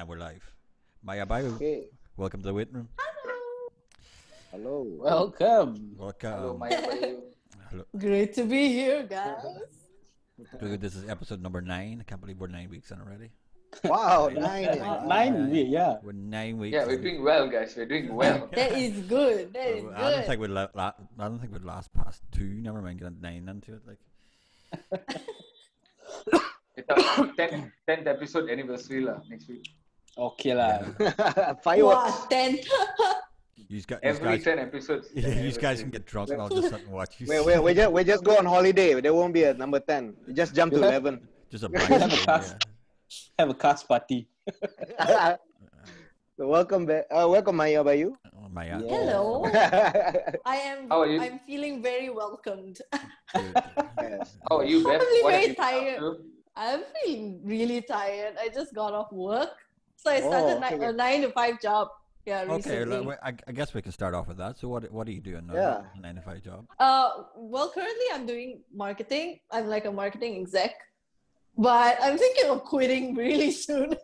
And we're live. Mayabayu, Okay. welcome to the waiting room. Hello. Welcome. Welcome. Mayabayu. Hello. Great to be here, guys. Dude, this is episode number 9. I can't believe we're 9 weeks in already. Wow, Nice. nice. 9 weeks, yeah. We're 9 weeks. Yeah, we're in. doing well, guys. We're doing well. That is good. That is I don't good. think I don't think we'd last past 2. Never mind getting 9 into it. Like, It's our 10th episode anniversary next week. Okay lah. Fireworks. Wow, 10. you guys, Every 10 episodes. yeah, you guys can get drunk and I'll just sit and watch you. We just go on holiday. There won't be a number 10. You just jump to 11. Just a blind yeah. Have a cast party. So welcome back. Welcome, Mayabayu. Oh, Maya. Yeah. Hello. How are you? I'm feeling very welcomed. Dude. Yes. How are you, Beth? I'm What have very you been up tired. to? I'm feeling really tired. I just got off work. So I started okay. a 9 to 5 job. Yeah, Okay, recently. I guess we can start off with that. So what are you doing now? Yeah. 9 to 5 job. Well, currently I'm doing marketing. I'm like a marketing exec. But I'm thinking of quitting really soon.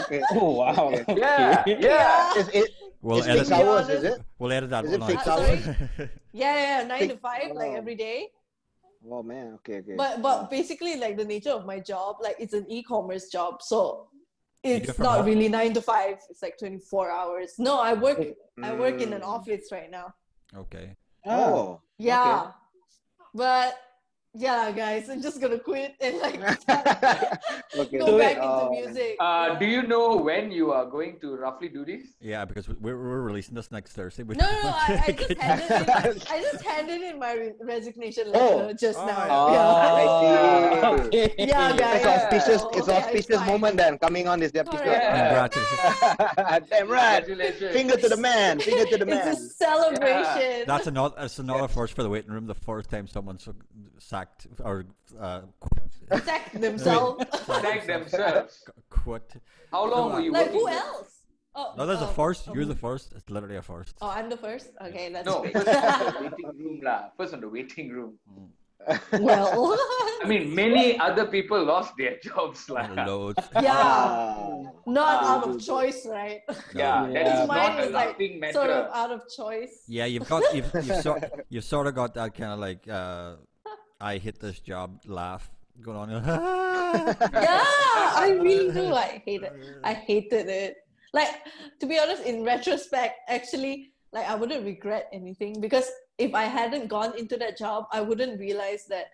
Okay. Oh wow. Okay. Yeah, yeah. Is it? We'll It's edit. fixed hours, is it? We'll edit that Is it one fixed out. hours? Sorry. Yeah, 9 to Think- 5, like oh. every day. Oh man. Okay. But basically, like the nature of my job, like it's an e-commerce job, so do it it's from not home? really 9 to 5. It's like 24 hours. No, I work in an office right now. Okay. Oh. Yeah, but yeah, guys, I'm just gonna quit and like Okay. go back Oh. into music. Do you know when you are going to roughly do this? Yeah, because we're releasing this next Thursday. No, I just handed in my resignation letter just Oh. now. Oh, Yeah. I see. Okay. Yeah, guys. It's auspicious. So, It's okay, auspicious fine. moment then coming on this episode. Correct. Congratulations. Damn right. Congratulations. Finger to the man. Finger to the man. It's a celebration. That's another first for the waiting room. The first time someone's sacked or Protect themselves. Thank themselves. quit. How long were you Like working who there? else? Oh, No, there's a oh, first. oh. You're the first. It's literally a first. Oh, I'm the first. Okay, that's No, great. first on the waiting room lah. First on the waiting room. Well, I mean, many other people lost their jobs lah. Loads. yeah, Ah. not out of choice, right? Yeah, that Yeah. is Mine not a is like laughing matter. sort of out of choice. Yeah, you've sort of got that kind of like I hit this job laugh going on. Yeah, I really do. I hate it. I hated it. Like, to be honest, in retrospect, actually, like I wouldn't regret anything because if I hadn't gone into that job, I wouldn't realize that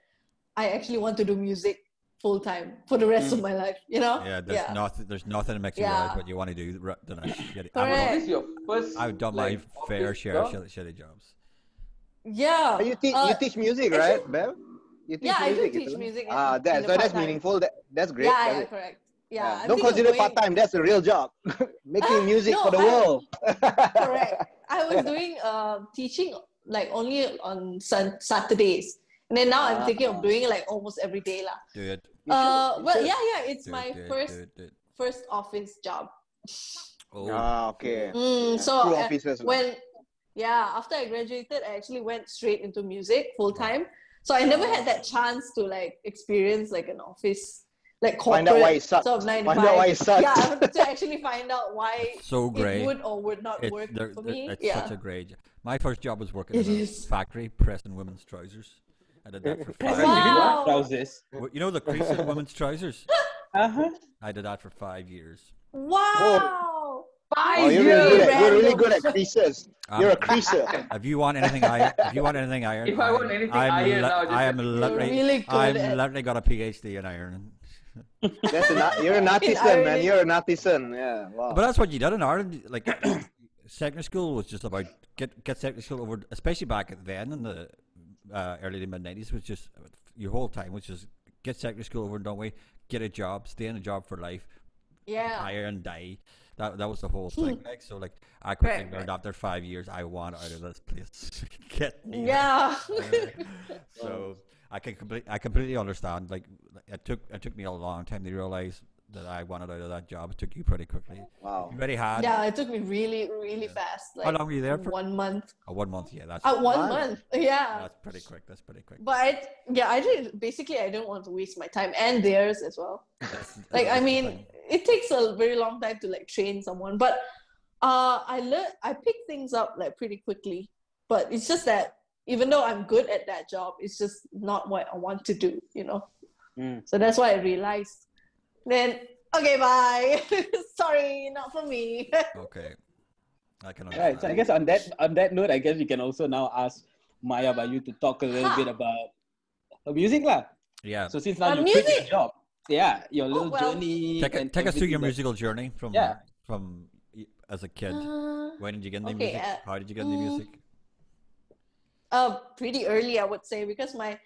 I actually want to do music full time for the rest of my life. You know? Yeah, there's nothing that makes you Yeah. realize what you want to do. Then I Correct. This is your first. I've done my like, fair office share of job? shitty jobs. Yeah. You teach music, actually- right, Bev? You teach Yeah, I do music, teach isn't it? music in- Ah, in the that's part-time. meaningful. That's great. Yeah, That's yeah, it. correct. Yeah. I'm Don't thinking of consider going- part-time. That's a real job. Making music no, for the I- world. Correct. I was doing teaching like only on Saturdays. And then now I'm thinking of doing it like almost every day lah. Do it. Well, yeah, it's Do my it. first office job. Oh, Ah, okay. So True officers. after I graduated, I actually went straight into music full time. So I never had that chance to like experience like an office, like corporate Find out why it sucks. sort of 9 to Find 5. out why it sucks. Yeah, to actually find out why so great. it would or would not It's, work for me. it's Yeah. such a great job. My first job was working It in a is. factory pressing women's trousers. I did that for 5 Wow. Trousers. years. You know the crease in women's trousers? Uh-huh. I did that for 5 years. Wow. Oh, you're really good at creases. You're a creaser. If you want anything iron, If I want anything iron now, just I am let me know. literally, You're really good I'm at- literally got a PhD in iron. You're an artisan, man. irony. You're an artisan. Yeah. Wow. But that's what you did in Ireland. Like secondary school was just about get secondary school over, especially back then in the early to mid '90s. Was just your whole time was just get secondary school over and done with, get a job, stay in a job for life, Yeah. hire and die. That was the whole thing. Like so, like I quickly Right, learned right. after 5 years, I want out of this place. Get me. Yeah. So I completely understand. Like it took me a long time to realize that I wanted out of that job. It took you pretty quickly. Wow. You already had. Yeah, it took me really, really fast. How Like long were you there for? 1 month. 1 month. Yeah, that's 1 Month? month. Yeah. that's pretty quick. That's pretty quick. But I did basically. I didn't want to waste my time and theirs as well. Like, I That's the mean, thing. it takes a very long time to like train someone, but I pick things up like pretty quickly. But it's just that even though I'm good at that job, it's just not what I want to do, you know. So that's why I realized. Then okay, bye. Sorry, not for me. Okay. I can Right. understand. So I guess on that note, I guess we can also now ask Mayabayu to talk a little bit about her music lah. Yeah. So since now My you quit music? your job, yeah, your little well. journey. Take and us through your everything that- musical journey from Yeah. as a kid. When did you get into okay, music? How did you get into music? pretty early, I would say, because my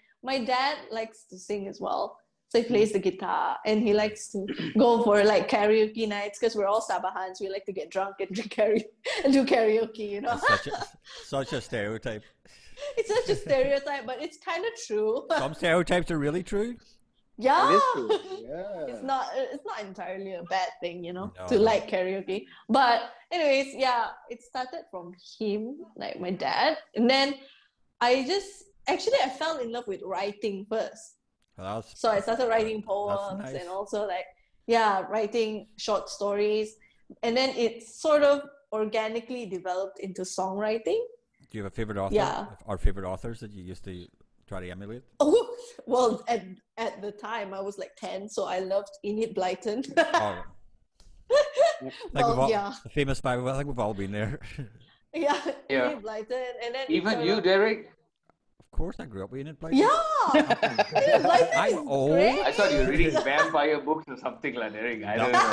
dad likes to sing as well. So he plays the guitar and he likes to go for like karaoke nights because we're all Sabahans. We like to get drunk and do karaoke, you know. That's such a stereotype. It's such a stereotype, but it's kind of true. Some stereotypes are really true. Yeah. It is true. Yeah. It's not entirely a bad thing, you know, No, to no. like karaoke. But anyways, yeah, it started from him, like my dad. And then I fell in love with writing first. Well, that's- So I started writing poems nice. and also like, yeah, writing short stories. And then it sort of organically developed into songwriting. Do you have a favorite author? Yeah. Or favorite authors that you used to try to emulate? Oh, well, at the time I was like 10, so I loved Enid Blyton. Oh, like Well, yeah. the famous five. I think we've all been there. Yeah, Yeah. Enid Blyton. And then it Even sort you, of- Derek? Of course, I grew up with Enid Blyton. Yeah! Enid Blyton I'm is old. great. I thought you were reading vampire books or something like Derek. I don't know.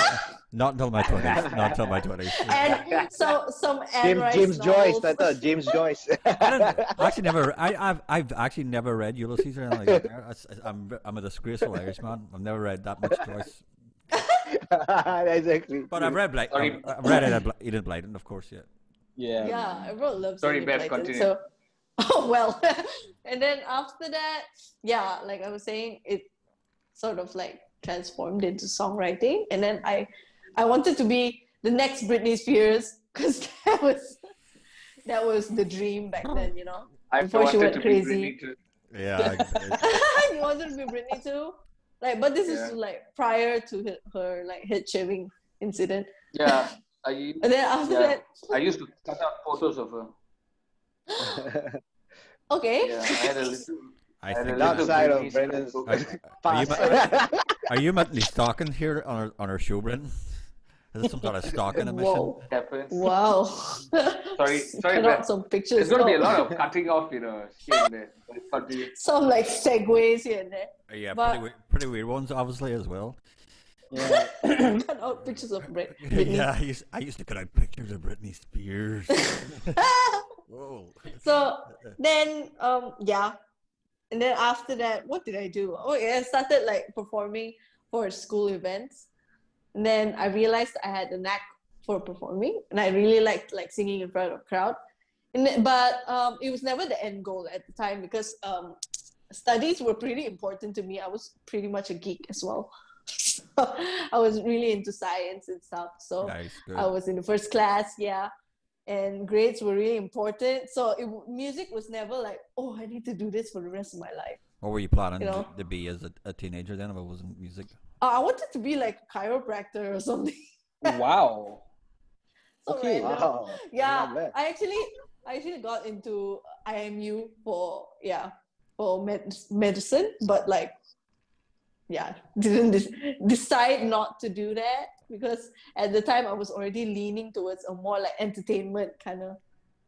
Not until my 20s. Not until my 20s. And so some Anne Rice James Joyce. novels. I thought James Joyce. I've actually never read Ulysses or anything like that. I'm a disgraceful Irishman. I've never read that much Joyce. Exactly. But I've read Sorry. I've read Enid Blyton, of course, yeah. Yeah. Yeah, everyone loves Sorry, Enid Beth, Blyton. continue. So, oh well. And then after that, yeah, like I was saying, it sort of like transformed into songwriting. And then I wanted to be the next Britney Spears because that was the dream back then, you know. I Before she wanted went to crazy. be Britney too. Yeah. You wanted to be Britney too? Like, but this Yeah. is like prior to her like head shaving incident. Yeah. And then after Yeah. that, I used to cut out photos of her. okay. Yeah, I had a little. I had a think Dark little side Britney of Brendan's Spears book. Are you mentally stalking here on our show, Brendan? Is this some sort of stalking mission? Whoa. Happens. Wow. Sorry, Cut Beth. out some pictures. There's going to be a Oh, lot of cutting off, here and there. Continue. some like segues here and there. Yeah, But- pretty weird ones, obviously, as well. Yeah. Cut out pictures of Britney. Yeah, I used to cut out pictures of Britney Spears. Whoa. So then, yeah. And then after that, what did I do? Oh yeah, I started like performing for school events. And then I realized I had a knack for performing, and I really liked like singing in front of a crowd. But it was never the end goal at the time because studies were pretty important to me. I was pretty much a geek as well. So I was really into science and stuff. So Nice, good. I was in the first class, yeah. And grades were really important. So music was never like, oh, I need to do this for the rest of my life. What were you planning You know. to be as a teenager then if it wasn't music? I wanted to be like a chiropractor or something. Wow. So Okay. random. Wow. Not Yeah, bad. I actually got into IMU for medicine, but like, yeah, didn't decide not to do that because at the time I was already leaning towards a more like entertainment kind of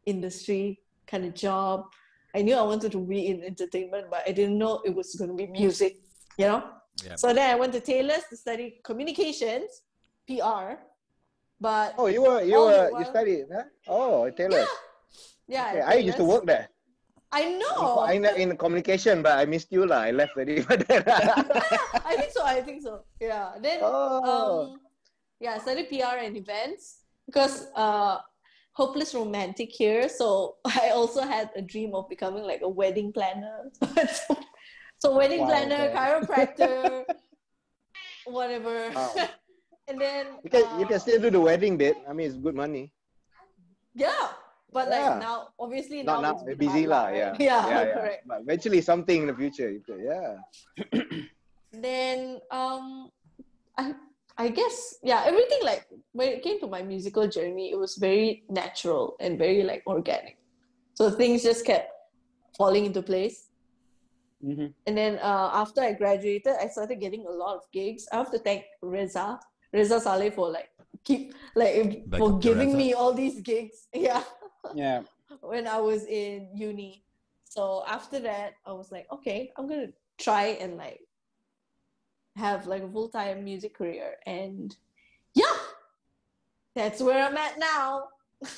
industry kind of job. I knew I wanted to be in entertainment, but I didn't know it was going to be music, you know? Yeah. So then I went to Taylor's to study communications, PR, but Oh, you all the while- studied, huh? Oh, Taylor. yeah, Okay, at I used to Taylor's. work there. I know. In communication, but I missed you lah. I left already. I think so. Yeah. Then Oh. yeah, I studied PR and events because hopeless romantic here. So I also had a dream of becoming like a wedding planner. So wedding Wow, planner, okay. chiropractor. whatever. Wow. And then You can still do the wedding bit. I mean, it's good money. yeah, but like Yeah. now, obviously Not now now, it's been busy hard lah. right? Yeah. Yeah, Yeah. correct. But eventually, something in the future, you could. Yeah. Then I guess yeah, everything like when it came to my musical journey, it was very natural and very like organic. So things just kept falling into place. Mhm. And then after I graduated, I started getting a lot of gigs. I have to thank Reza Saleh for like Back for up to giving Reza. me all these gigs. Yeah, Yeah. when I was in uni. So after that, I was like, okay, I'm gonna try and like have like a full-time music career, and yeah, that's where I'm at now.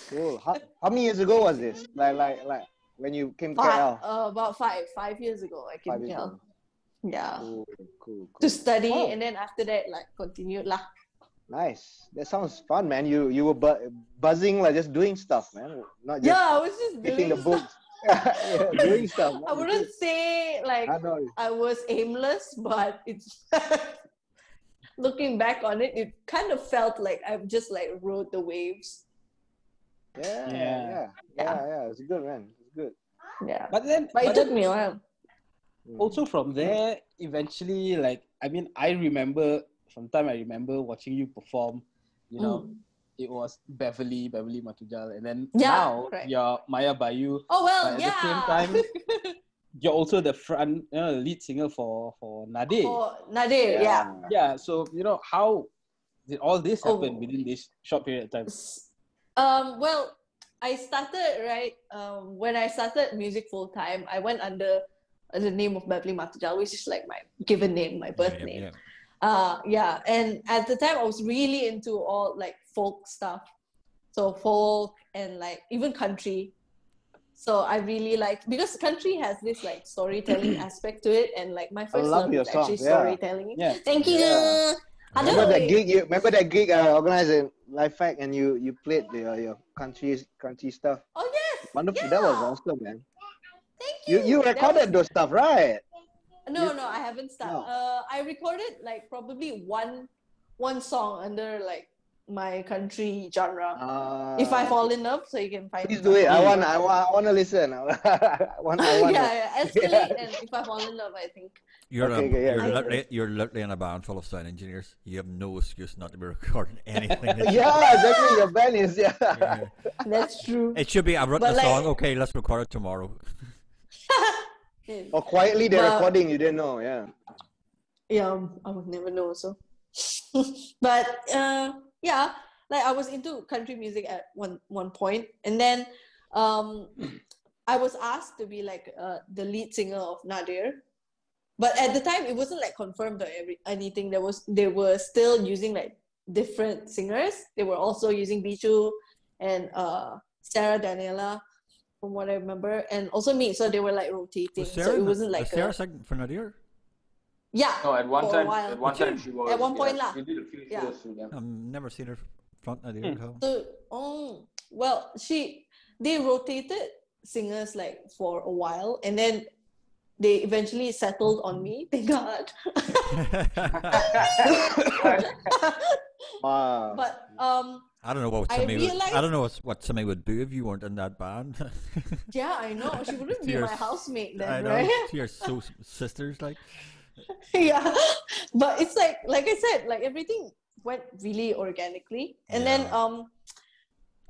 Cool. How many years ago was this? Like when you came to KL? About 5 years ago, I came 5 years here. ago. Yeah, Cool. to study, Wow. and then after that, like continued lah. Nice. That sounds fun, man. You were buzzing, like just doing stuff, man. Not just Yeah, I was just reading the doing books. Yeah, doing stuff. I wouldn't say like I know. I was aimless, but it's looking back on it, it kind of felt like I've just like rode the waves. Yeah. It's good, man. It's good. Yeah, But then, but it took me a while. also from there, eventually, like, I mean, I remember watching you perform, you know, it was Beverly Matujal, and then Yeah, now correct. you're Mayabayu, Oh well, but at yeah. the same time, you're also the lead singer for Nade. For Nadir, yeah. Yeah, so, you know, how did all this happen Oh. within this short period of time? Well, I started when I started music full time. I went under the name of Beverly Matujal, which is like my given name, my birth name. Yeah. And at the time I was really into all like folk stuff, so folk and like even country. So I really liked, because country has this like storytelling aspect to it, and like my first love love your is actually songs, yeah. storytelling. Yeah. Thank you. Yeah. I don't Remember know, that gig? Remember that gig organized in Life Fact, and you played your country stuff. Oh yes. Wonderful. Yeah. That was awesome, man. Thank you. You That recorded those stuff, right? No, I haven't started. No. I recorded like probably one song under like my country genre. If I fall in love, so you can find. Please do it. I want to listen. I want. Yeah, escalate, and if I fall in love, I think. You're Okay, yeah. you're literally in a band full of sound engineers. You have no excuse not to be recording anything. Yeah, exactly. Your band is Yeah. That's true. It should be. I've written But a like- song. Okay, let's record it tomorrow. Or quietly they're But- recording. You didn't know. Yeah. Yeah, I would never know. So, but yeah, like I was into country music at one point, and then I was asked to be like the lead singer of Nadir, but at the time it wasn't like confirmed or anything. They were still using like different singers. They were also using Bichu and Sarah Daniela, from what I remember, and also me. So they were like rotating. So it wasn't like Sarah sang for Nadir. yeah. No, at one for a time, while. at one time she was. At one point lah. We did a few Yeah. shows with them. I've never seen her front Nadir. So, well, they rotated singers like for a while, and then they eventually settled on me. Thank God. Wow. But I don't know what I somebody. realized- I don't know what somebody would do if you weren't in that band. yeah, I know she wouldn't be Your my housemate I then, know. right? To your sisters, like. Yeah, but it's like I said, like everything went really organically, and then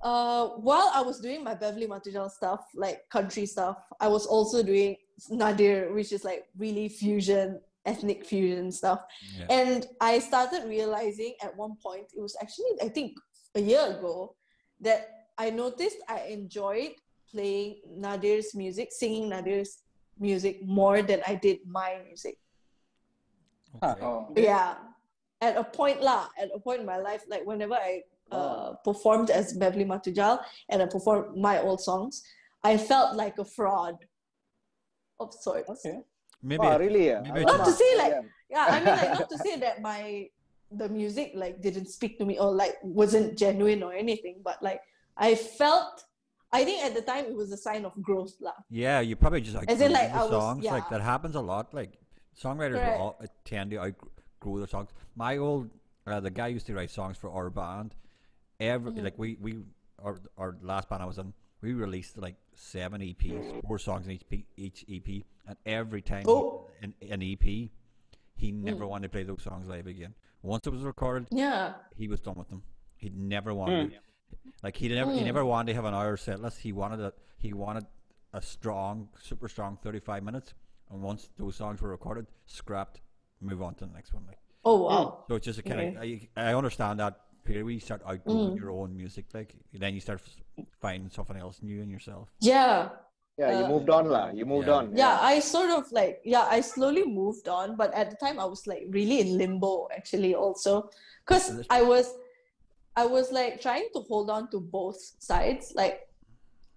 while I was doing my Beverly Matujal stuff, like country stuff, I was also doing Nadir, which is like really ethnic fusion stuff. Yeah. And I started realizing at one point, it was actually I think a year ago, that I noticed I enjoyed playing Nadir's music, singing Nadir's music more than I did my music. Oh. Yeah, at a point in my life, like whenever I performed as Beverly Matujal and I performed my old songs, I felt like a fraud of sorts. Okay. Maybe. Oh, really? Yeah. Maybe Not to say like, Yeah. I mean like not to say that the music like didn't speak to me or like wasn't genuine or anything, but like I think at the time it was a sign of growth lah. Yeah, you probably just As in, like, outgrew the I was- songs. yeah. Like that happens a lot. Like songwriters will Correct. all tend to outgrow grow their songs. My old the guy used to write songs for our band. Like our last band I was in, we released like 7 EPs, 4 songs in each EP, and every time in an EP, he never wanted to play those songs live again. Once it was recorded, he was done with them. He never wanted, like he never wanted to have an hour set list. He wanted a strong, super strong 35 minutes, and once those songs were recorded, scrapped, move on to the next one. Like, Oh wow. so it's just a kind of I understand that period where you start outgrowing your own music, like then you start finding something else new in yourself. Yeah. Yeah, you moved on lah. You moved on. Yeah, I sort of like I slowly moved on, but at the time I was like really in limbo actually also, because I was like trying to hold on to both sides. Like,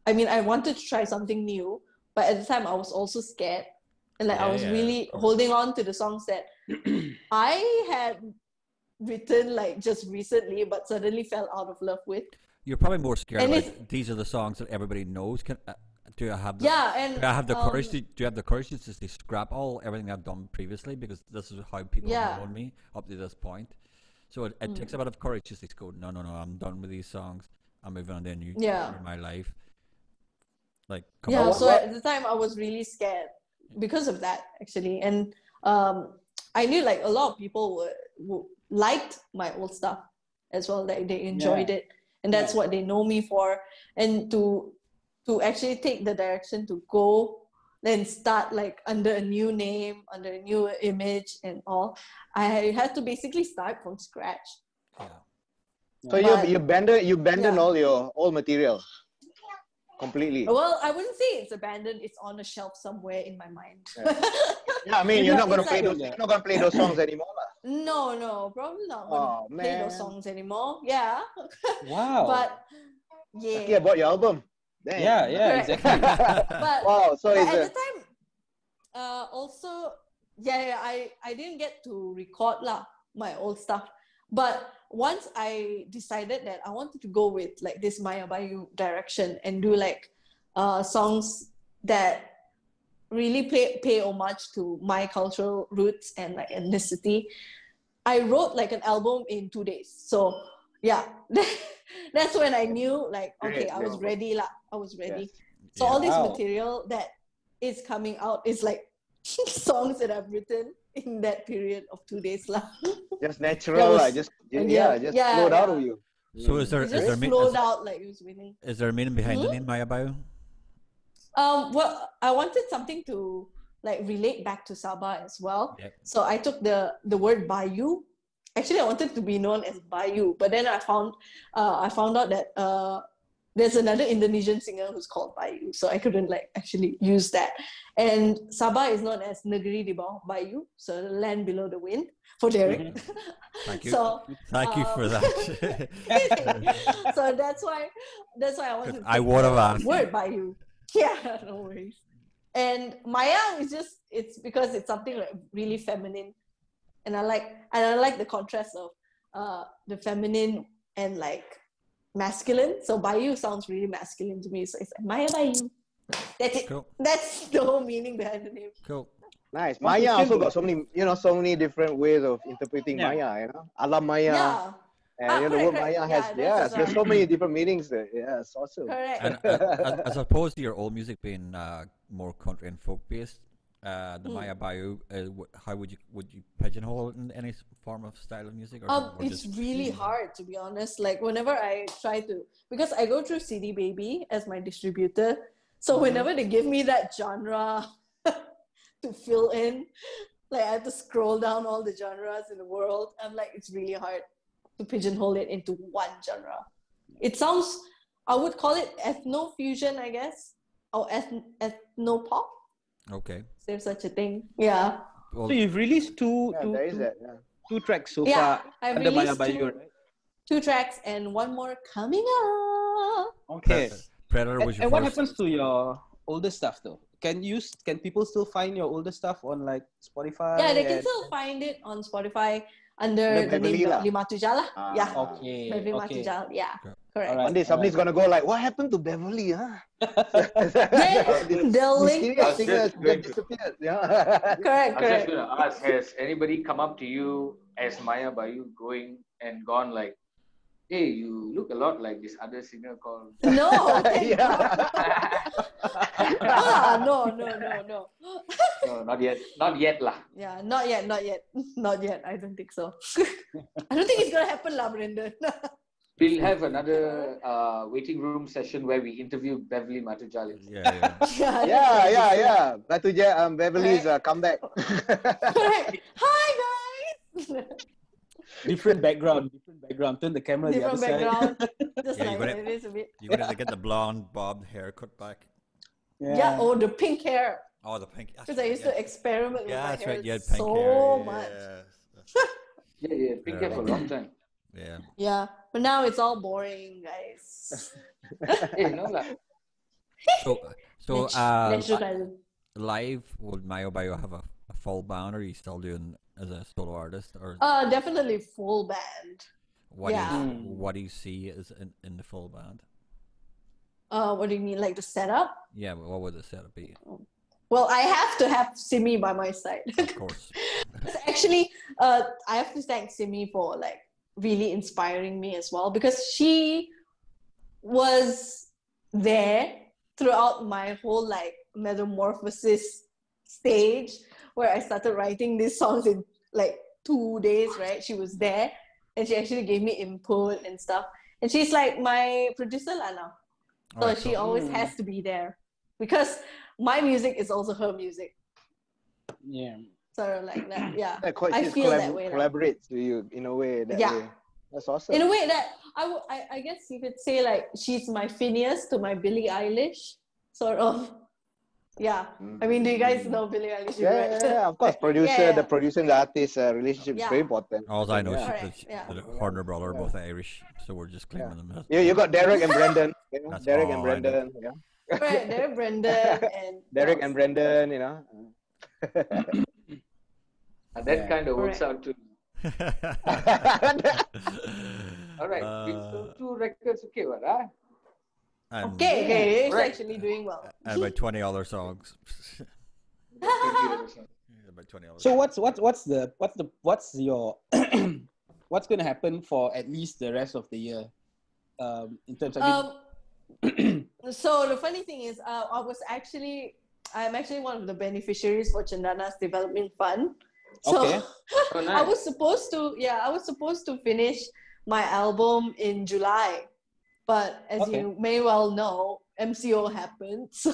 I mean, I wanted to try something new, but at the time I was also scared, and like I was really holding on to the songs that I had written like just recently, but suddenly fell out of love with. You're probably more scared about these are the songs that everybody knows. Do I have the, do I have the courage to, do you have the courage to just scrap everything I've done previously, because this is how people have known me up to this point. So it takes a bit of courage just to go, no, I'm done with these songs. I'm moving on to a new chapter in my life. Like, so at the time I was really scared because of that actually, and I knew like a lot of people liked my old stuff as well. Like they enjoyed it, and that's what they know me for. And to actually take the direction to go and start like under a new name, under a new image and all, I had to basically start from scratch. So you abandoned all your old material completely. Well, I wouldn't say it's abandoned. It's on a shelf somewhere in my mind. I mean, you're not gonna play those. You're not gonna play those songs anymore, lah. No, probably not gonna play those songs anymore. Yeah. Wow. But Lucky I bought your album. Damn. Yeah, exactly. But, wow. So but is at it? the time, also, I didn't get to record my old stuff. But once I decided that I wanted to go with like this Mayabayu direction and do like songs that really pay homage to my cultural roots and like ethnicity, I wrote like an album in 2 days. So yeah, that's when I knew like, okay, I was ready. I was ready. Yes. So all this material that is coming out is like songs that I've written in that period of 2 days. Just natural. Just flowed out of you. So is there flowed out like it was winning. Is there a meaning behind the name Mayabayu? Well, I wanted something to like relate back to Sabah as well. Yep. So I took the word Bayu. Actually, I wanted to be known as Bayu, but then I found out that there's another Indonesian singer who's called Bayu, so I couldn't like actually use that. And Sabah is known as Negeri di Bawah Bayu, so the land below the wind for Derek. Thank you. So Thank you for that. so that's why I wanted. I would have asked. Word Bayu. Yeah, no worries. And Maya is it's because it's something like really feminine, and I like the contrast of the feminine and like masculine. So Bayu sounds really masculine to me. So it's like Mayabayu. That's it. Cool. That's the whole meaning behind the name. Cool. Nice. Maya also got so many different ways of interpreting Maya. Alam Maya. Yeah. And the word Maya has there's so many different meanings there. Yeah, it's awesome. Correct. And as opposed to your old music being more country and folk based, the Mayabayu, how would you pigeonhole it in any form of style of music? Or it's really hard, to be honest. Like whenever I try to, because I go through CD Baby as my distributor, so whenever they give me that genre to fill in, like I have to scroll down all the genres in the world. I'm like, it's really hard to pigeonhole it into one genre. It sounds, I would call it ethno-fusion, I guess, or ethno-pop. Okay. Is there such a thing? Yeah. So you've released two tracks so far I've under released Mayabayu, right? 2 tracks and one more coming up. Okay. Predator was your and what first. happens to your older stuff though? Can people still find your older stuff on like Spotify? Yeah, they can still find it on Spotify under the name Lima Tujal. Yeah. Okay. Lima Tujal. Yeah. Correct. Alright. One day somebody's gonna go like, what happened to Beverly, huh? Then they'll link. Mysterious I was singer just going to- disappeared. Yeah. Correct, I was just correct. going to ask, has anybody come up to you as Mayabayu going and gone like, hey, you look a lot like this other singer called... No, thank God. Yeah. No. No, not yet. Not yet lah. Yeah, not yet. Not yet. I don't think so. I don't think it's gonna happen, lah, Brendan. We'll have another waiting room session where we interview Beverly Matujali. Yeah. Yeah. Beverly's comeback. Correct. Hi guys. Different background. Turn the camera the other Different background. Just Yeah, like you gotta- it is a bit. You're gonna have to get the blonde bobbed hair cut back. side. Yeah. Oh, the pink hair. Oh, the pink. That's Because I right, used yeah. to experiment with Yeah, my that's hair right. You had pink so hair. much. Yeah, pink hair for a long time. Yeah. Yeah, but now it's all boring, guys. Hey, no lah. So, Natural colour. live, would Mayabayu have a full band, or are you still doing as a solo artist, or Definitely full band. what yeah. do you what do you see as in the full band? What do you mean, like the setup? Yeah, but what would the setup be? Well, I have to have Simi by my side. Of course. Actually, I have to thank Simi for like really inspiring me as well, because she was there throughout my whole like metamorphosis stage, where I started writing these songs in like 2 days, right? She was there and she actually gave me input and stuff. And she's like my producer now. So Alright, she cool. always has to be there, because my music is also her music. Yeah. Sort of like that. Yeah. Yeah, I she feel that way now. collaborates with you in a way. That Yeah. way. That's awesome. In a way that I guess you could say like she's my Phineas to my Billie Eilish, sort of. Yeah. I mean, do you guys know Billie Eilish? Yeah, of course. The producer and the artist relationship is Yeah. very important. All I know is Yeah. Correct, yeah. that her and her brother are both Irish, so we're just claiming them. Yeah, you got Derek and Brendan. That's Derek all and I know. Brendan. Yeah. Right, they're Brendan and Derek and Brendan, you know. And that Yeah. kind of works Correct. out too. All right. So 2 records, okay, what? Huh? Okay, it's Right. actually doing well. And about 20 other songs. Thank you. About 20 other So what's your what's gonna happen for at least the rest of the year? In terms of So the funny thing is, I'm actually one of the beneficiaries for Chandana's development fund. So Okay. Oh, I nice. was supposed to finish my album in July, but as Okay. you may well know, MCO happened. So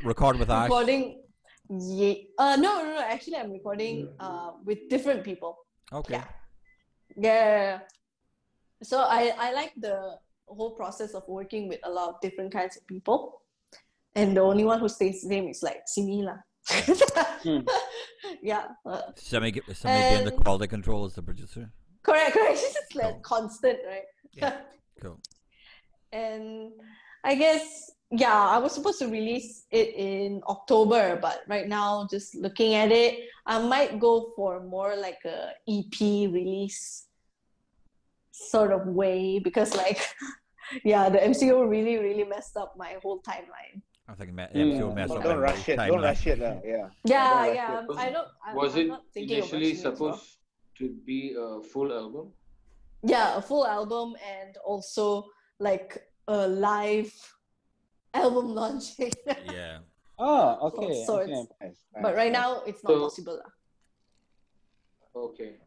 record with Ash. recording, no. Actually, I'm recording with different people. Okay. Yeah. So I like the whole process of working with a lot of different kinds of people, and the only one who stays the same is like Simi lah. Yeah. Somebody being the quality control as the producer. Correct. It's just like Cool. constant, right? Yeah. Cool. And I guess, yeah, I was supposed to release it in October, but right now, just looking at it, I might go for more like a EP release sort of way, because like, yeah, the MCO really, really messed up my whole timeline. I think MCO messed up Don't my rush it. timeline. Don't rush it. Yeah. Yeah. Don't rush I don't. I'm, Was I'm it not thinking of initially rushing it as well. supposed to be a full album? Yeah, a full album, and also like a live album launching. Yeah. Oh, okay. So Okay. Nice, But right nice. now, it's not So- possible lah. Okay.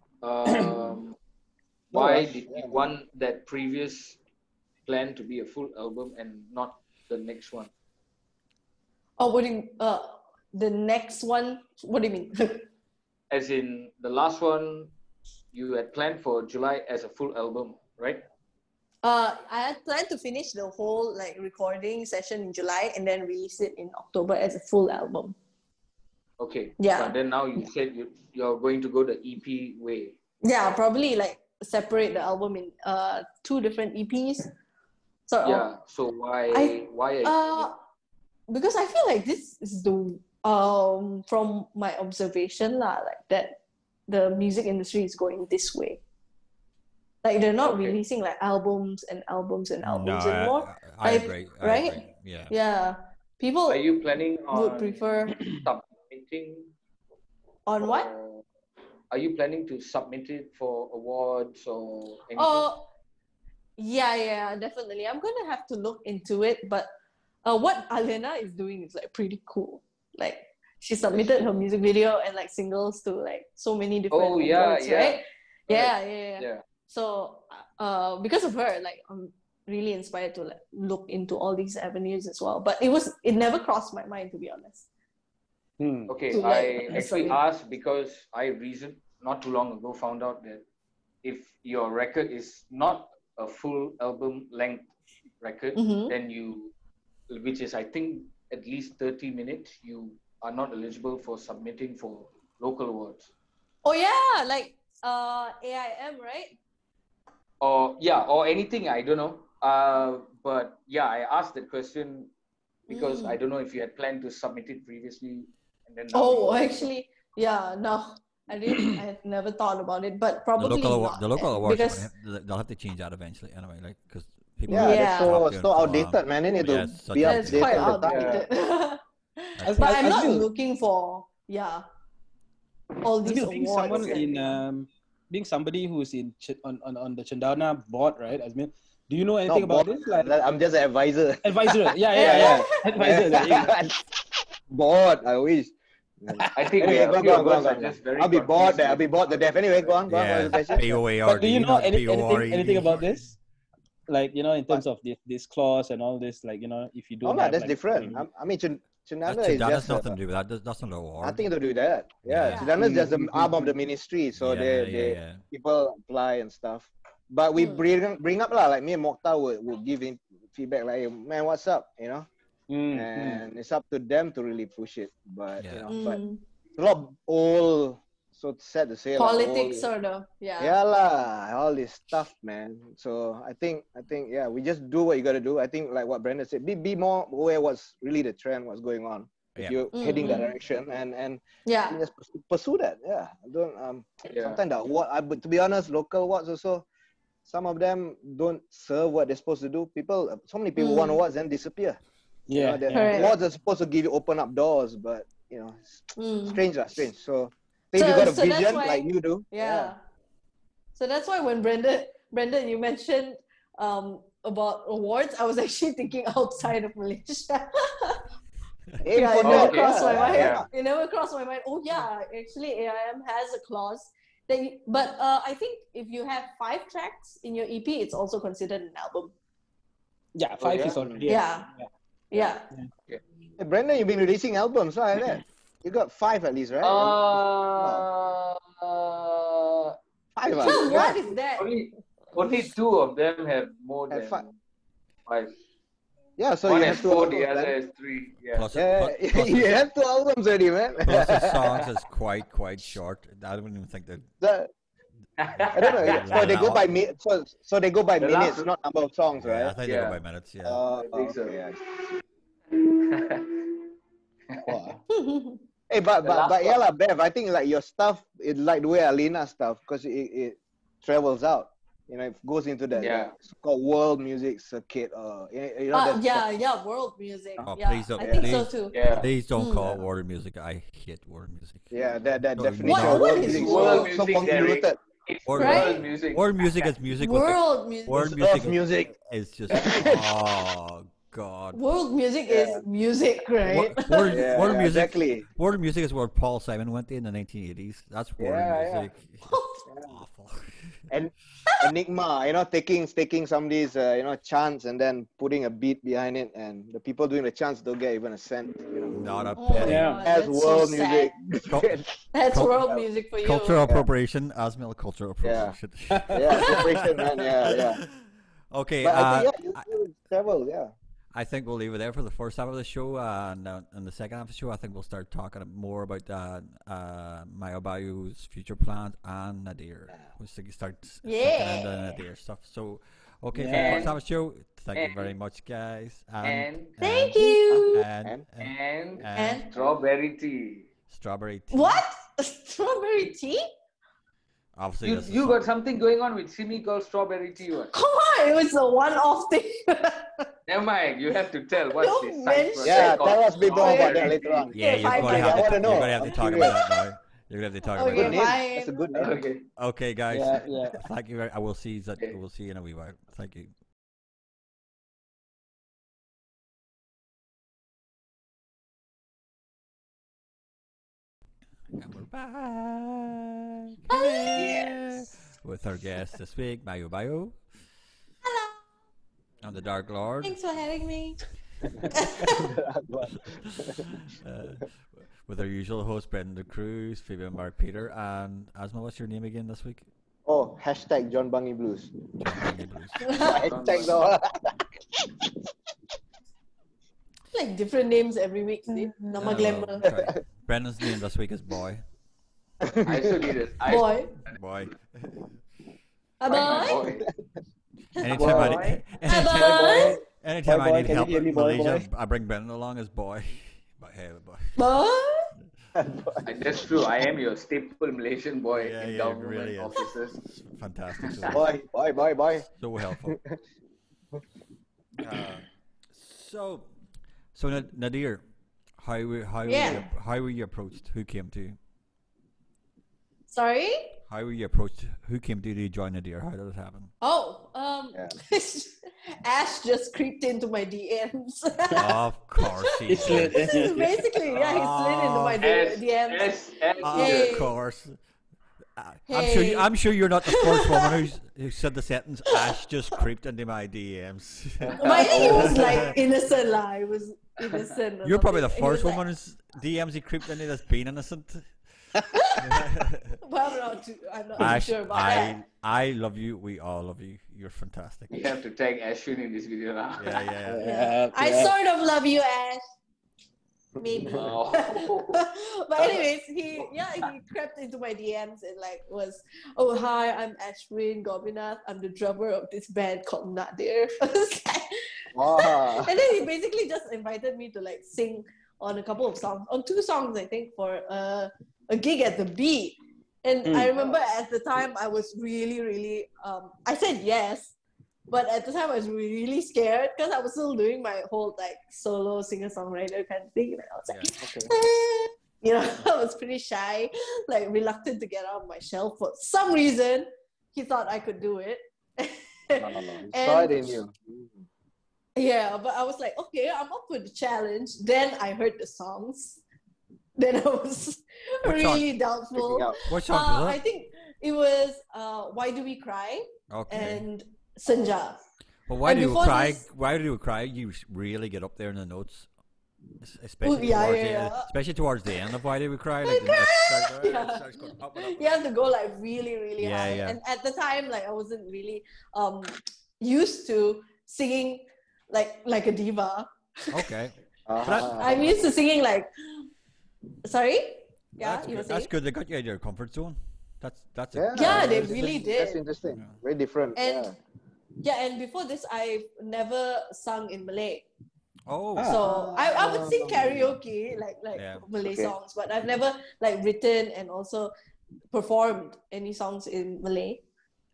Why did you want that previous plan to be a full album and not the next one? Oh, what do you, the next one? What do you mean? As in the last one, you had planned for July as a full album, right? I had planned to finish the whole like recording session in July and then release it in October as a full album. Okay. Yeah. But then now you said you're going to go the EP way. Yeah, probably like separate the album in 2 different EPs. So Yeah. So why are you because I feel like this is the from my observation lah, like that the music industry is going this way. Like they're not Okay. releasing like albums and albums and No, albums anymore. I Like, agree. I right? agree. Yeah. Yeah. People Are you planning would on prefer submitting on what? for, are you planning to submit it for awards or anything? Oh, yeah, definitely. I'm gonna have to look into it, but what Alena is doing is like pretty cool. Like she submitted her music video and like singles to like so many different Oh, yeah, awards, yeah. right? Right. Yeah. Yeah. So because of her, like I'm really inspired to like look into all these avenues as well. But it never crossed my mind, to be honest. Okay, To, like, I actually submit. asked because I not too long ago found out that if your record is not a full album length record, Mhm. then which is I think at least 30 minutes, you are not eligible for submitting for local awards. Oh yeah, like AIM, right? Or anything, I don't know. But yeah, I asked that question because I don't know if you had planned to submit it previously, and then now Oh, you- actually, yeah, no, I didn't. I had never thought about it, but probably not. The local awards, because they'll have to change that eventually anyway, like because people Yeah, are that's Yeah. so outdated, man. They need to it's such be that's outdated. quite updated all the time. outdated. Like, But I'm not Azmil, looking for all these Azmil, being awards. someone and- in being somebody who's on the Chandana board, right, Azmil? Do you know anything Not about bored, this? Like I'm just an advisor. advisor? Yeah. Advisor. There you go. Bored, I wish. I think Anyway, a go few on, of go on, us go are on. just very I'll be bored confused there. I'll with be bored to death. Anyway, go on, what was yeah, the question? POARD. But do you know PORE. anything about this? Like, in terms of this clause and all this, like, if you No, don't no, have that's like, different. I mean, Chandana That is has just nothing to do with that. That's not an award. nothing to do with that. Yeah, Yeah. Chandana is just the arm of the ministry, so they people apply and stuff. But we bring up lah, like me and Mokhtar would give him feedback like, hey, man, what's up, and it's up to them to really push it. But but it's a lot of old, so sad to say, Politics, old, sort of. Yeah. yeah lah, all this stuff, man. So I think yeah, we just do what you gotta do. I think like what Brandon said, be more aware what's really the trend, what's going on. If you're heading that direction, and Yeah. just pursue that. Yeah, don't Yeah. sometimes the award. But to be honest, local awards also, some of them don't serve what they're supposed to do. So many people want awards and disappear. yeah, The Correct. awards are supposed to give you open up doors, but strange. So if So- you got a so that's vision why- like you do, Yeah. So that's why when Brendan, you mentioned about awards, I was actually thinking outside of Malaysia. aim Yeah, for it never that. crossed my mind. Yeah. It never crossed my mind. Oh yeah, actually AIM has a clause that but I think if you have 5 tracks in your EP, it's also considered an album. yeah. 5 yeah? is already. Yeah. Hey, Brandon, you've been releasing albums, right? You got 5 at least, right? 5. So what is that? Only 2 of them have more Have than 5. 5. Yeah, so One you has have 2 4, albums. the other man. has 3. Yeah. Plus, Yeah, plus, you have 2 albums already, man. plus the songs is quite short. I don't even think that. I don't know. So they go by so they go by The minutes, last- not number of songs, Yeah, I right? think they go by minutes. Yeah. I think so. Okay, I see. Wow. Hey, but The last yeah, lah, Bev. I think like your stuff, it like the way Alina stuff, because it travels out. It goes into that Yeah. so-called world music circuit. World music. Oh, Yeah, please don't- I think so please- too. Yeah. Please don't call it world music. I hate world music. Yeah, that No, definition what- of what world is music. world So music, convoluted. It's Or- world music. World music is music. with World music. World It's music earth music. is just oh god. World music is music, right? World, Yeah, world music. exactly. World music is where Paul Simon went in the 1980s. That's world Yeah, music. Awful. And Enigma, taking somebody's chants and then putting a beat behind it, and the people doing the chants don't get even a cent. Not a Oh, penny. Yeah. God, That's that's so world sad. music. That's Cul- world music for you. Cultural appropriation, Asmil. Cultural Yeah. appropriation. Yeah, appropriation, man. Yeah. Okay. But I think you travel. Yeah. I think we'll leave it there for the first half of the show. And in the second half of the show, I think we'll start talking more about Mayabayu's future plans and Nadir. We'll start Yeah. into Nadir stuff. So, okay, for the Yeah. first half of the show, thank you very much, guys. And Thank you. and strawberry tea. strawberry tea. What? Strawberry tea? Obviously, You got something going on with Simi called strawberry tea. What? Come on, it was a one-off thing. Never mind. You have to tell what's Don't this side mention- project Yeah, called tell us a bit more about that strawberry later tea. on. Yeah, you're fine, gonna fine. I have wanna to. know. You're gonna have to I'm talk curious. about that now. You're gonna have to talk Okay, about Good that. name. fine. That's a good name. Okay. Okay, guys. Yeah. Thank you very. I will see that. Okay. We'll see you in a wee while. Thank you. And we're back. Yes. With our guest this week, Mayabayu. Hello. I'm the Dark Lord. Thanks for having me. With our usual host, Brendan Cruz, Phoebe and Mark Peter, and Asma, what's your name again this week? Oh, hashtag John Bungy Blues. John Bungy Blues. Hashtag though. Like different names every week. See? Nama Glamour. Right. Brendan's name this week is Boy. I still need it. Boy. Boy. A My boy. boy. Anytime I Boy. anytime Boy, I need can you help hear me, in boy, Malaysia, boy? I bring Brendan along as Boy. But hey, boy. Boy. That's true. I am your staple Malaysian boy Yeah, in yeah, it government really is. offices. It's fantastic. So, Bye. so helpful. So Nadir, how were you approached? Who came to you? Sorry? How were you approached? Who came to you to join Nadir? How did it happen? Oh, Yeah. Ash just creeped into my DMs. Of course he It's lit. did. Basically, yeah, he slid into my DMs. Hey. Of course. Hey. I'm sure you're not the first woman who said the sentence. Ash just creeped into my DMs. But I think it was like innocent lah. It was innocent. or You're probably the something. He was first like- woman whose DMs he creeped into that's been innocent. Well, I'm not too Ash, sure about that. I love you. We all love you. You're fantastic. You have to tag Ashwin in this video now. Yeah. Yeah. I sort of love you, Ash. Maybe. Oh. But anyways, he crept into my DMs and like was, oh hi, I'm Ashwin Gopinath. I'm the drummer of this band called Nadir. Wow. And then he basically just invited me to like sing on a couple of songs, on 2 songs I think, for a gig at the Beat. And I remember at the time I was really I said yes. But at the time, I was really scared because I was still doing my whole like solo singer-songwriter kind of thing. And I was like, you know, I was pretty shy, like reluctant to get out of my shell. For some reason, he thought I could do it. Saw it in you. Yeah, but I was like, okay, I'm up for the challenge. Then I heard the songs. Then I was What really doubtful. What song was I it? think it was Why Do We Cry? Okay. And Senja. Well, why and do you before cry? this- Why do you cry? You really get up there in the notes, especially yeah, towards yeah. especially towards the end of Why Do We Cry. Like, Yeah. starts going up and up. You have to go like really Yeah, high. yeah. And at the time, like I wasn't really used to singing like a diva. Okay. I'm used to singing like. Sorry. Yeah, That's you were good. That's saying. good. They got you out of your comfort zone. That's Yeah, Yeah, they that's really interesting. That's did. interesting. Yeah. Very different. And and before this, I've never sung in Malay. Oh. So I would sing karaoke like Yeah. Malay Okay. songs, but I've never like written and also performed any songs in Malay.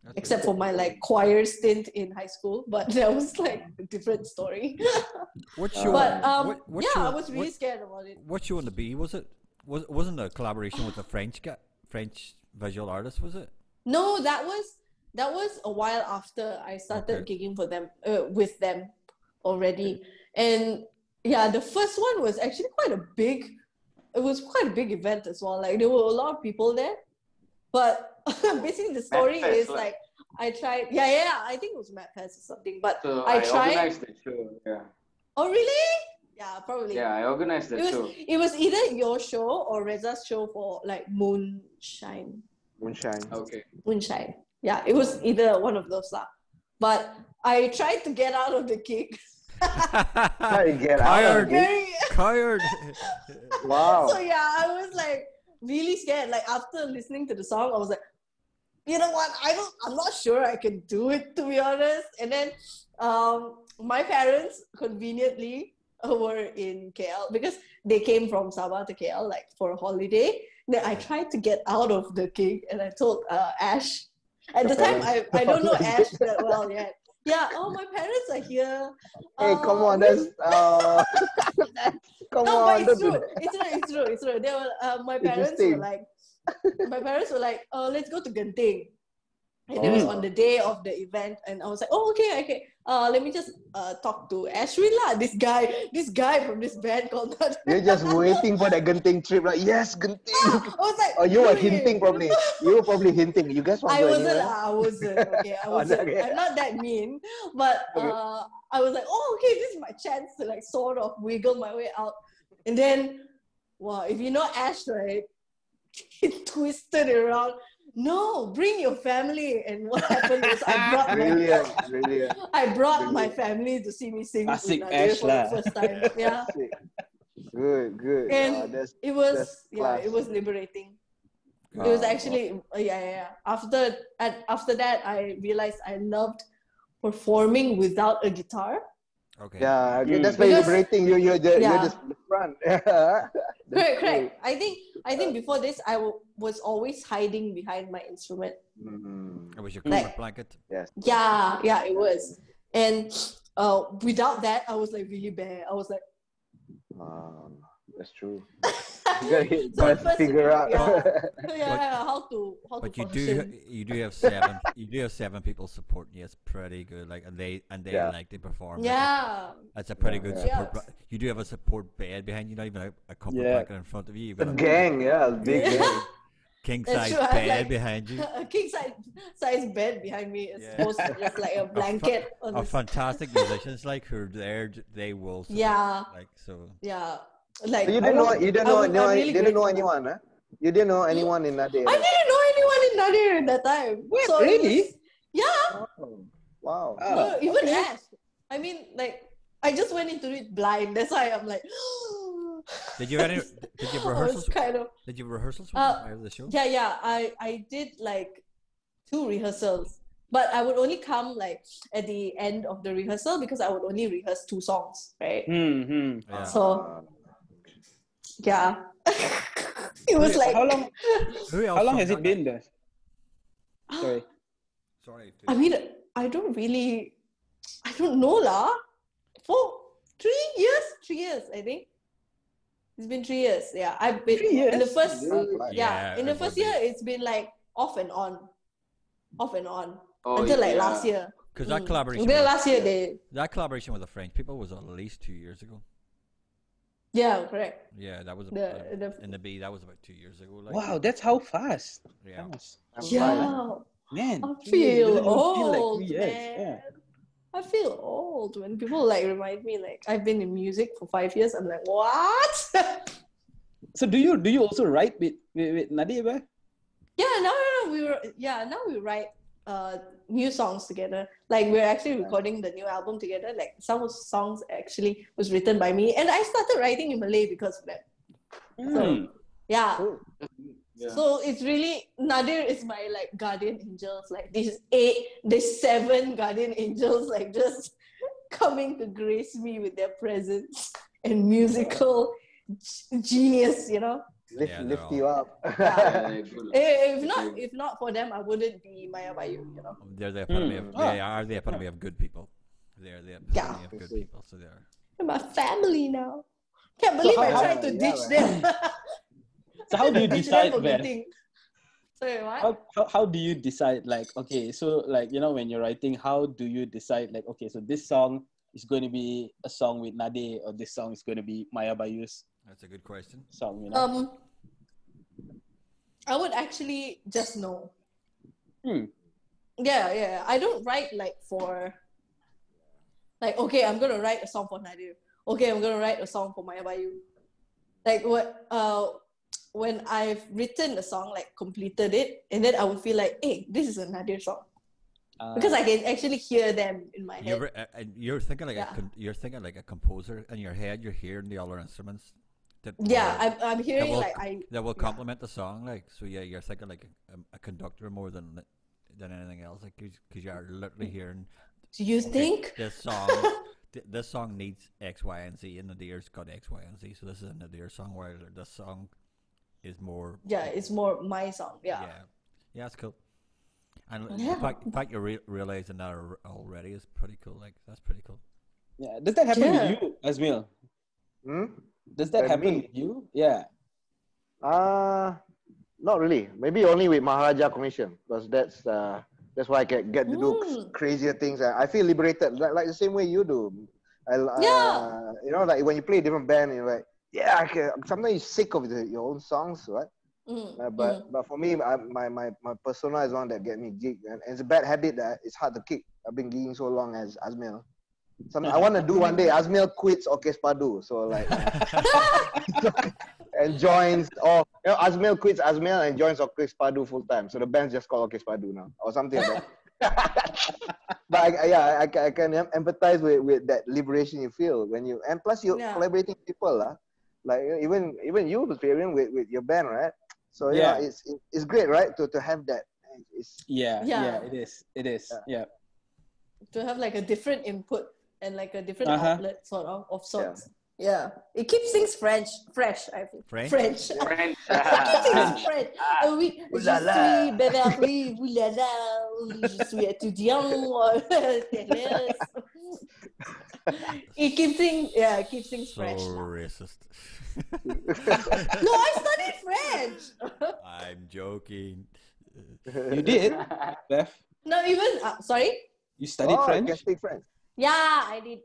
That's Except for my like choir stint in high school, but that was like a different story. What show? But what yeah, show, I was really scared about it. What show in the B was it? Wasn't a collaboration with a French visual artist? Was it? No, that was a while after I started gigging for them with them already. And yeah, the first one was actually quite a big event as well. Like there were a lot of people there. But basically the story Matt is Fest, like I tried I think it was Matt Fest or something. But So I I tried. organized the show. Yeah. Oh really? Yeah, probably. Yeah, I organized the show. It was either your show or Reza's show for like Moonshine. Okay. Moonshine. Yeah, it was either one of those lah. But I tried to get out of the gig. How you get out of it? Tired. Wow. So yeah, I was like really scared. Like after listening to the song, I was like, you know what? I'm not sure I can do it, to be honest. And then my parents conveniently were in KL because they came from Sabah to KL like for a holiday. Then I tried to get out of the gig, and I told Ash. At the time, I don't know Ash that well yet. Yeah, oh, my parents are here. Hey, come on, that's come no, on. but it's true. It's true. They were, my parents were like, let's go to Genting. And it was on the day of the event, and I was like, oh, okay. Let me just talk to Ashwin lah. This guy from this band called that. You're just waiting for that Genting trip, like yes, Genting. I was like, oh, you were hinting probably. You were probably hinting. You guys want to go anywhere? I wasn't. Okay, I wasn't. Okay. I'm not that mean, but I was like, oh, okay, this is my chance to like sort of wiggle my way out. And then, wow, if you know Ash, right, he twisted it around. No, bring your family. And what happened was I brought my family to see me sing for the first time. Yeah. Good. And it was liberating. It was actually After that, I realized I loved performing without a guitar. Okay. Yeah, that's very liberating. You're just the front. Correct. I think before this, I was always hiding behind my instrument. It was your comfort blanket. Yes. Yeah, it was. And without that, I was like really bad. I was like, that's true. You gotta figure out. How to function. You do have seven people supporting you. It's pretty good. Like and they like to perform. Yeah. That's a pretty good support. You do have a support bed behind you, not even a comfort blanket in front of you. You've got a gang, big gang. King size bed behind you. A king size bed behind me is supposed to just like a blanket. Of fantastic musicians like who are there, they will support. Yeah. Like so. Yeah. Like so you didn't know anyone, huh? You didn't know anyone in Nadir. I didn't know anyone in Nadir at that time. Wait, so really? Wow. Even Ash. I mean, like, I just went into it blind. That's why I'm like. Did you have rehearsals? Did you have rehearsals for the show? Yeah. I did like 2 rehearsals, but I would only come like at the end of the rehearsal because I would only rehearse 2 songs, right? Yeah. So. Yeah. It was like how long has it been there? Sorry. I mean, I don't know lah. For 3 years? 3 years, I think. It's been 3 years. Yeah. I've been 3 years? in the first in the first year it's been like off and on. Oh, until like last year. Because that collaboration that collaboration with the French people was at least 2 years ago. Yeah, correct. Yeah, that was in the B. That was about 2 years ago. Like, wow, that's how fast. Yeah. Man, I feel old, like 3 years. man. Yeah. I feel old when people like remind me like I've been in music for 5 years. I'm like, what? So do you also write with Nadir? Yeah, now we write new songs together. Like we're actually recording the new album together. Like some of the songs actually was written by me, and I started writing in Malay because of that. So yeah. Cool. So it's really Nadir is my like guardian angels. Like these 7 guardian angels, like just coming to grace me with their presence and musical genius. You know. Lift you up. If not for them, I wouldn't be Mayabayu. You know. They're the epitome of they are the epitome of good people. They're the epitome of good people. So they're. They're my family now. Can't believe I tried to ditch them. So how do you decide, Sorry, what? How do you decide? Like, okay, so like when you're writing, how do you decide? Like, okay, so this song is going to be a song with Nadir, or this song is going to be Mayabayu's. That's a good question. Song, I would actually just know. Yeah. I don't write like for. Like, okay, I'm gonna write a song for Nadir. Okay, I'm gonna write a song for Mayabayu. Like when I've written a song, like completed it, and then I would feel like, hey, this is a Nadir song. Because I can actually hear them in my head. You're thinking like you're thinking like a composer in your head. You're hearing the other instruments. I'm hearing that will complement the song. Like so, you're thinking like a conductor more than anything else. Like because you're literally hearing. Do you think this song needs X, Y, and Z, and Nadir's got X, Y, and Z. So this is a Nadir song where this song is more. Yeah, it's more my song. Yeah. Yeah, that's cool. And Yeah. the fact you're realizing that already is pretty cool. Like that's pretty cool. Yeah. Does that happen with you, Azmil? Does that happen with you? Yeah. Not really. Maybe only with Maharaja Commission, because that's why I can get to do crazier things. I feel liberated, like the same way you do. You know, like when you play a different band, you're like, yeah, sometimes you're sick of your own songs, right? But for me, my persona is one that get me gig, and it's a bad habit that it's hard to kick. I've been gigging so long as Azmil. I want to do one day. Azmil quits Orkespadu, so like, and joins, or Azmil quits Azmil and joins Orkespadu full time. So the band's just called Orkespadu now, or something like that. But I can empathize with that liberation you feel when you, and plus you're collaborating with people, like even you playing with your band, right? So yeah, it's great, right? To have that. It is. Yeah. To have like a different input and like a different outlet of sorts. Yeah. It keeps things fresh, I think. French. It keeps things fresh. Oui, je suis Beverly, je suis étudiant. It keeps things fresh. So racist. No, I studied French. I'm joking. You did, Beth? No, even sorry. You studied French? I can speak French. Yeah, I did.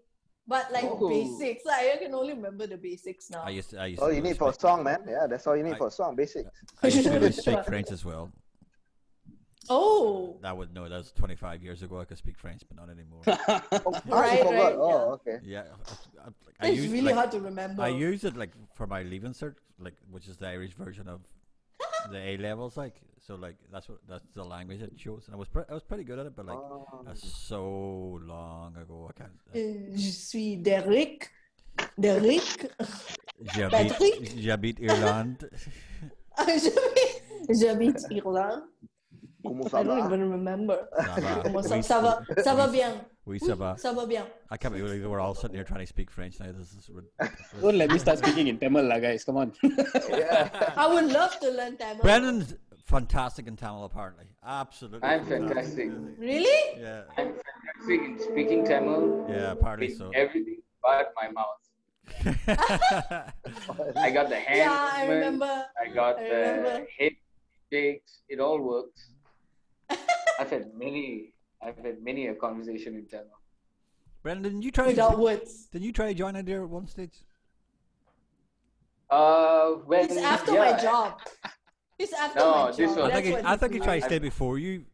But like basics, I can only remember the basics now. I used all you need for a song, man. Yeah, that's all you need for a song, basics. I used to speak French as well. Oh. That was 25 years ago. I could speak French, but not anymore. Right. Oh, okay. Yeah. It's really hard to remember. I use it like for my leaving cert, like which is the Irish version of the A levels, like so, like that's the language it shows, and I was pretty good at it, but like that's so long ago, I can't. Je suis Derek. Patrick. J'habite Irlande. J'habite Irlande. I don't even remember. Ça va bien. Oui, ça va. Ça va bien. I can't believe we're all sitting here trying to speak French now. This is Don't let me start speaking in Tamil, guys. Come on. I would love to learn Tamil. Brandon's fantastic in Tamil, apparently. Absolutely. I'm fantastic. Really? Yeah. I'm fantastic in speaking Tamil. Yeah, apparently so. Everything but my mouth. I got the hand I remember. I got the head shakes. It all works. I've had many a conversation in Tamil. Brandon, didn't you try without words? Did you try to join it there at one stage? It's after my job. It's after my job. I think you tried to stay before you.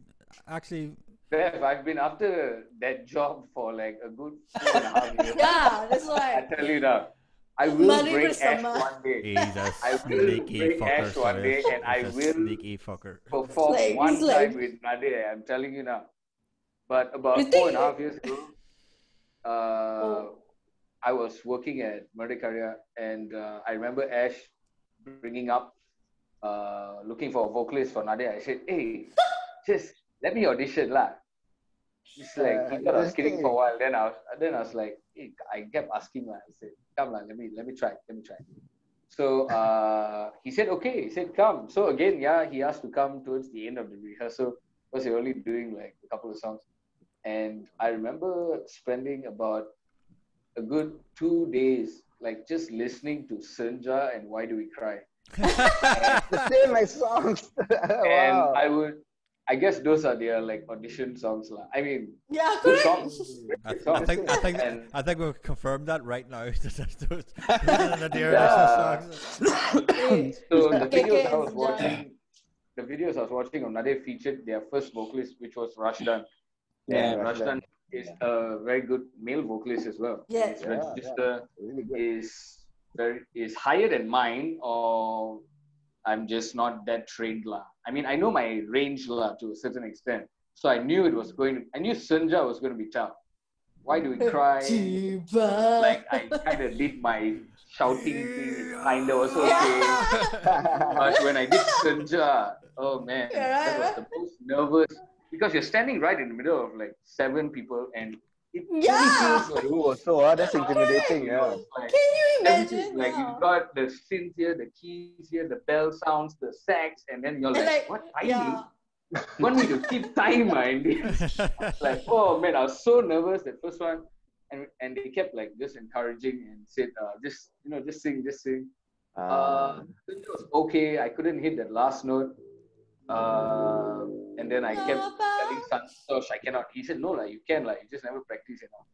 Actually, Bev, I've been after that job for like a good 4.5 years. Yeah, that's why. I tell you now. I will break Ash one day. I will break Ash one day, and I will sneaky fucker. perform one time with Nade. I'm telling you now. But about 4.5 years ago, I was working at Merdekaria, and I remember Ash bringing up, looking for a vocalist for Nade. I said, "Hey, just let me audition lah." It's like he thought I was kidding for a while. Then I was like, hey, I kept asking lah. I said, "Come lah, let me try. So he said, okay. He said, come. So again, he asked to come towards the end of the rehearsal because you're only doing like a couple of songs. And I remember spending about a good 2 days, like just listening to Senja and Why Do We Cry. The same my songs. Wow. And I guess those are their like audition songs lah. I mean, correct. Songs. I think we've confirmed that right now. Those are the dear songs. So the videos I was watching on Nade featured their first vocalist, which was Rashdan. Yeah, Rashdan is a very good male vocalist as well. Yeah. His register is higher than mine, or I'm just not that trained lah. I mean, I know my range lah to a certain extent. So I knew Senja was going to be tough. Why Do We Cry? Like I kind of did my shouting thing, kind of was okay. But when I did Senja, oh man, that was the most nervous, because you're standing right in the middle of like 7 people and it Yeah. really feels like that's intimidating. Yeah. like Can you everything. imagine? Like you got the synth here, the keys here, the bell sounds, the sax, and then you're And like, what timing? yeah. You want me to keep time, and like, oh man, I was so nervous that first one, and they kept like just encouraging and said, just just sing. It was okay. I couldn't hit that last note. And then I kept telling Santosh I cannot. He said, no, like you can, like you just never practice enough.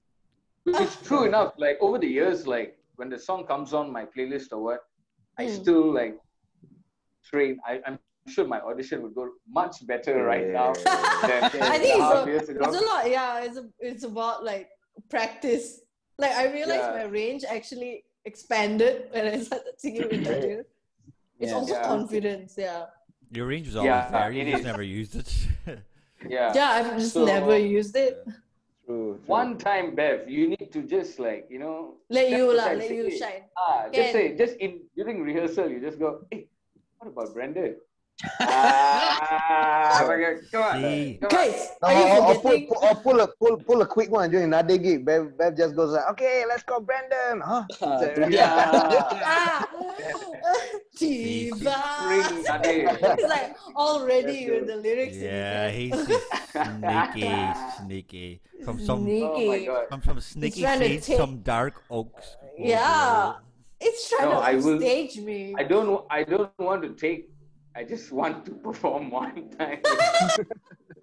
Which is true enough. Like over the years, like when the song comes on my playlist or what, I still like train. I'm sure my audition would go much better right now than I think years ago. it's a lot. Yeah, it's about like practice. Like I realized my range actually expanded when I started singing with Nadir. It's also confidence. Yeah. Your range was always there. You just never used it. Yeah. Yeah, I've just never used it. True. One time, Bev, you need to just like let you shine. shine. Just say during rehearsal, you just go, hey, what about Brandon? Come on. Guys, are you forgetting? Pull a quick one during another gig. Bev just goes like, okay, let's go, Brandon. Huh? Diva. He's like already with the lyrics. Yeah, he's sneaky. From some sneaky seeds, some dark oaks. Yeah, it's trying to stage me. I don't want to take. I just want to perform one time.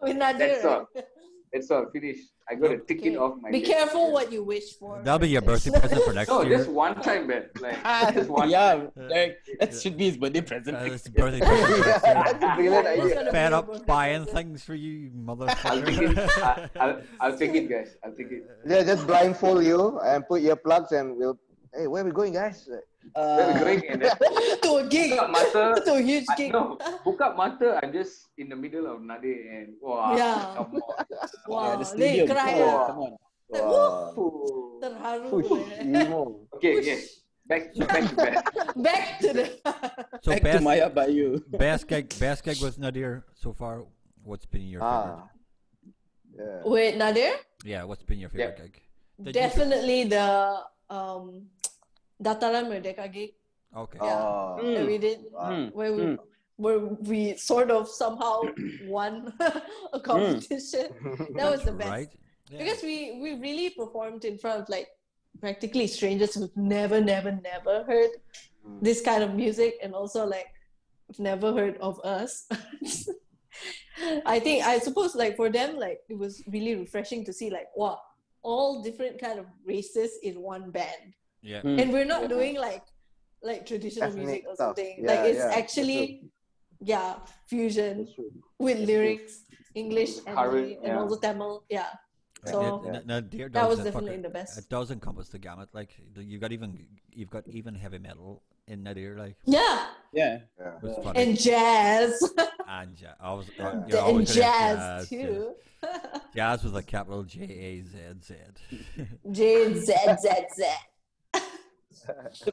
With Nadir. That's all. It's all finished. I got to tick it off my Be list. Careful what you wish for. That'll be your birthday present for next year. No, just one time, man. Like, just one time. Like, that should be his birthday present. It's birthday present. That's a brilliant idea. Fed up buying things for you, motherfucker. I'll take it, guys. I'll take it. Yeah, just blindfold you and put earplugs and we'll. Hey, where are we going, guys? Where are we going? And then, to a gig. To a huge gig. No, book up mata. I'm just in the middle of Nadir and come on. Wow. The stadium. Come on. Terharu. Okay. Back to Beth. Back to the. So back to Mayabayu. Best gig with Nadir so far. What's been your favorite? Yeah. Wait, Nadir? Yeah, what's been your favorite gig? Definitely the Dataran Merdeka gig. Okay. Yeah, that we did where we sort of somehow won a competition. That was the best. Right? Yeah. Because we really performed in front of like practically strangers who've never heard this kind of music, and also like never heard of us. I suppose like for them, like it was really refreshing to see like, wow, all different kind of races in one band. Yeah. And we're not doing like traditional music or something. Yeah, like it's actually fusion with lyrics, English and Malay, and also Tamil. Yeah. So that was definitely the best. It does encompass the gamut. Like you've got even heavy metal in Nadir. Like and jazz. And and jazz too. Jazz with a capital JAZZ. JZZZ. So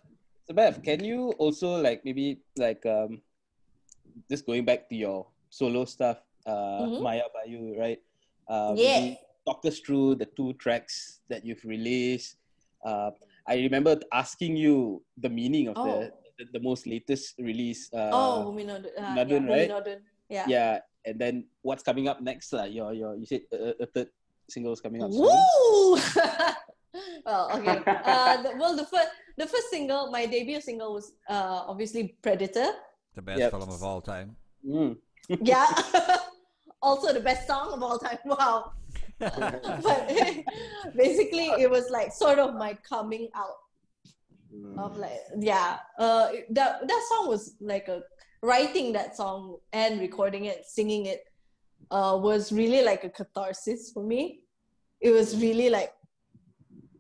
Bev, can you also like maybe like just going back to your solo stuff, Mayabayu, right? Maybe talk us through the 2 tracks that you've released. I remember asking you the meaning of the most latest release. Bumi Nodun, right? Nodun. Yeah, and then what's coming up next? You said a third single is coming up soon. Woo! Well, okay. The first single, my debut single was obviously Predator. The best film of all time. Yeah. Also the best song of all time. Wow. But basically it was like sort of my coming out of like that song was like writing that song and recording it, singing it was really like a catharsis for me. It was really like,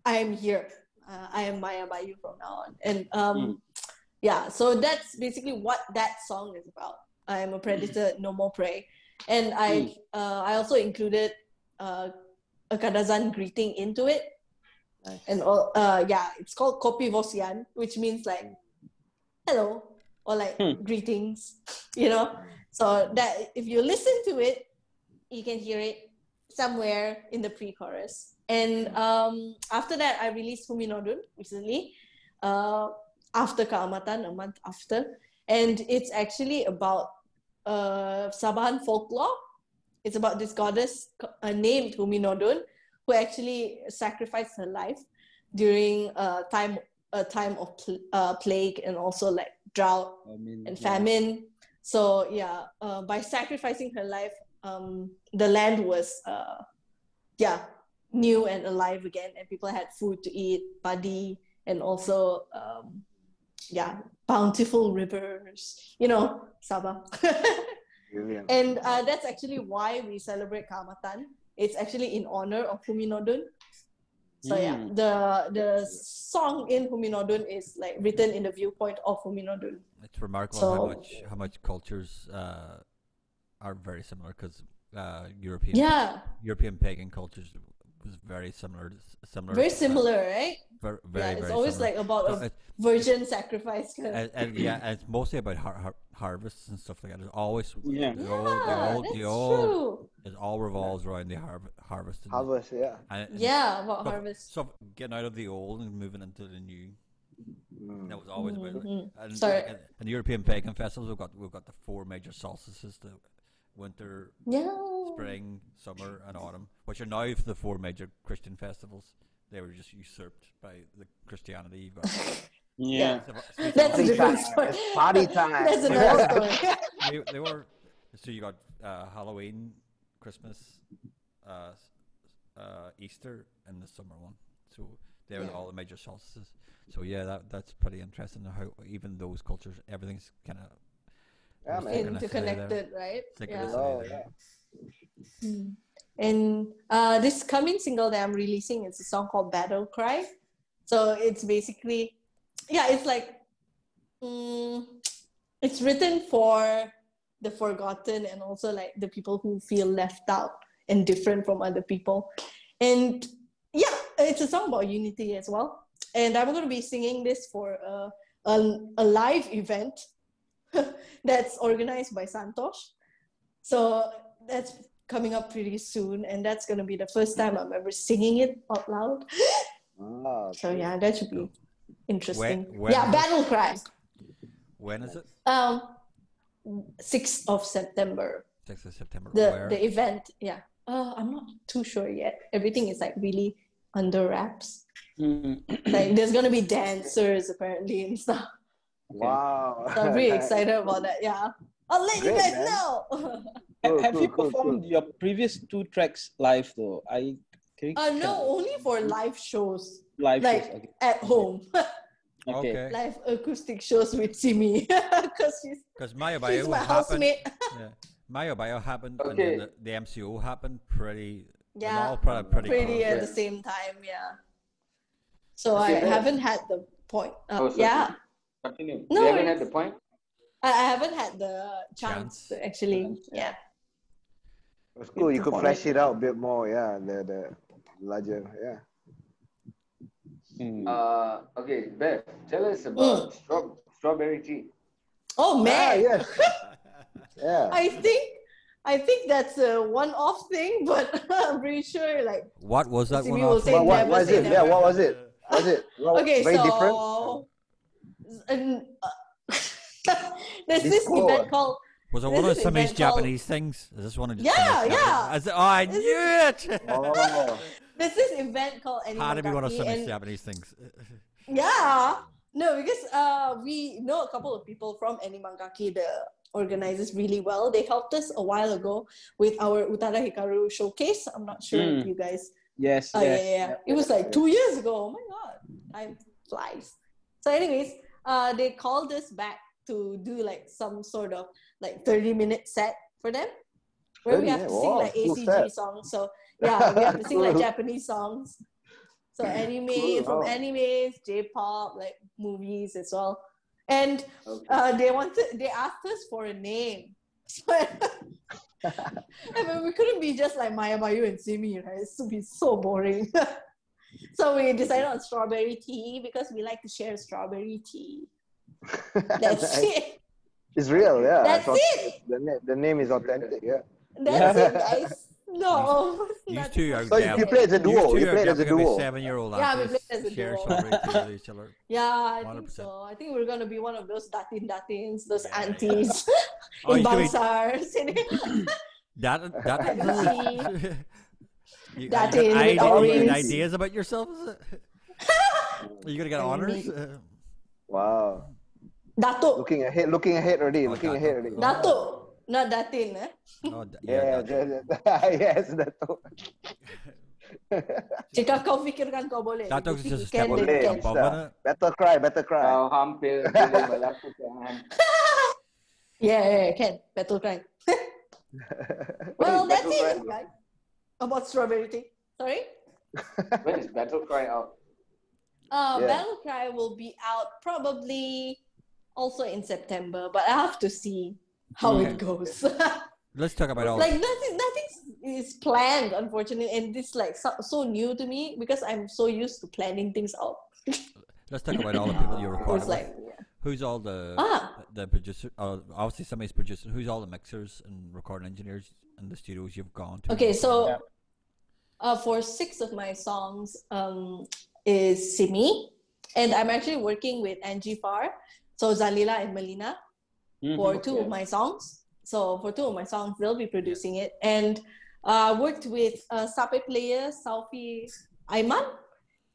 I am here. I am Mayabayu from now on. And so that's basically what that song is about. I am a predator, no more prey. And I also included a Kadazan greeting into it. Nice. And it's called Kopi Vosian, which means like hello or like greetings, So that if you listen to it, you can hear it somewhere in the pre-chorus. And after that, I released Huminodun recently, after Kaamatan, a month after. And it's actually about Sabahan folklore. It's about this goddess named Huminodun, who actually sacrificed her life during a time of plague and also like drought and famine. So yeah, by sacrificing her life, the land was new and alive again, and people had food to eat, padi, and also bountiful rivers. You know, Sabah. Brilliant. And that's actually why we celebrate Kaamatan. It's actually in honor of Huminodun. So yeah, the song in Huminodun is like written in the viewpoint of Huminodun. It's remarkable how much cultures are very similar, because European pagan cultures was very similar. Very similar, right? Very, it's very always similar. like about a virgin sacrifice. And it's mostly about harvests and stuff like that. It's always true. It all revolves around the harvest. Harvest, yeah. About harvest. So getting out of the old and moving into the new. That was always about it. And in the European pagan festivals, we've got the 4 major solstices: the winter, spring, summer, and autumn, which are now the 4 major Christian festivals. They were just usurped by the Christianity. You've got That's a different story. It's party time. That's another story. they were. So you got Halloween, Christmas, Easter, and the summer one. So they were all the major solstices. So that's pretty interesting how even those cultures, everything's kind of interconnected, right? And this coming single that I'm releasing is a song called Battle Cry. So it's basically, it's like, it's written for the forgotten and also like the people who feel left out and different from other people. And it's a song about unity as well. And I'm going to be singing this for a live event that's organized by Santosh. So that's coming up pretty soon, and that's going to be the first time I'm ever singing it out loud. So that should be interesting. Battle Cry. When is it? 6th of September. 6th of September. The event, I'm not too sure yet. Everything is like really under wraps. Like there's gonna be dancers apparently and stuff. Wow. So I'm really excited about that. Yeah, I'll let you guys know. Have you performed your previous 2 tracks live though? No, only for live shows. Shows, okay. At home. Okay. Live acoustic shows with Simi because Mayabayu my happened. housemate. Mayabayu happened, and Okay. then the MCO happened pretty. Yeah, all pretty close. at the same time. Yeah. So I haven't had the point. Continue. No, you haven't had the point? I haven't had the chance to actually. Yeah. It's cool. You could flesh it out a bit more. Yeah, the larger. Yeah. Okay, Beth, tell us about strawberry tea. Oh man. Yes. Yeah. I think that's a one-off thing, but I'm pretty sure like. What was that Simi one? will say What never, was say it? never. Yeah. What was it? Was it Okay, very so different? there's this event called. Was it There's one of this Simi's event called- Japanese things? Is this one of Yeah. I knew it. Oh. There's this event called Had to be one of Animagaki, Simi's and Japanese things. no, because we know a couple of people from Animagaki, the organizers, really well. They helped us a while ago with our Utada Hikaru showcase. I'm not sure if you guys. Yes. It was like 2 years ago. Oh my god, time flies. So, anyways, they called us back to do like some sort of like 30-minute set for them, where we have to sing like cool ACG set. songs. So we have to sing like Cool. Japanese songs. So anime, Cool. from Wow. animes, J-pop, like movies as well. And they asked us for a name. So I mean, we couldn't be just like Mayabayu and Simi, right? It would be so boring. So we decided on strawberry tea because we like to share strawberry tea. That's it. It's real, yeah. That's It's it. The name is authentic, yeah. That's it, guys. No. Used to, So you played as a duo. You played as a duo. 7-year-old. Yeah, we played as a share duo. songwriting with each other. Yeah, I think 100%. so. I think we're gonna be one of those datins, those Yeah, aunties Oh, in you could be Bangsar. that. You That got is with orange. ideas about yourself? Is it? Are you gonna get honors? Wow. Datuk. Looking ahead already. Looking ahead already. Datuk, not datin, eh? Oh, Yeah, yes, Datuk. Jika kau fikirkan kau boleh. Datuk is If just a you step can, then Boleh, you can. above bisa. it. Better cry. Kau hampir boleh melakukan. Yeah, can. Battle cry. Well, that's Battle it, guys. About strawberry tea. Sorry? When is Battle Cry out? Yeah. Battle Cry will be out probably also in September, but I have to see how it goes. Let's talk about all. Like nothing is planned, unfortunately, and this like so new to me because I'm so used to planning things out. Let's talk about all the people you recorded It's like, with. Who's all the producer? Obviously, somebody's producing. Who's all the mixers and recording engineers in the studios you've gone to? okay, so for 6 of my songs is Simi, and I'm actually working with Angie Farr, so Zalila and Melina for 2 of my songs. So for 2 of my songs, they'll be producing it, and worked with Sape player Salfi Aiman.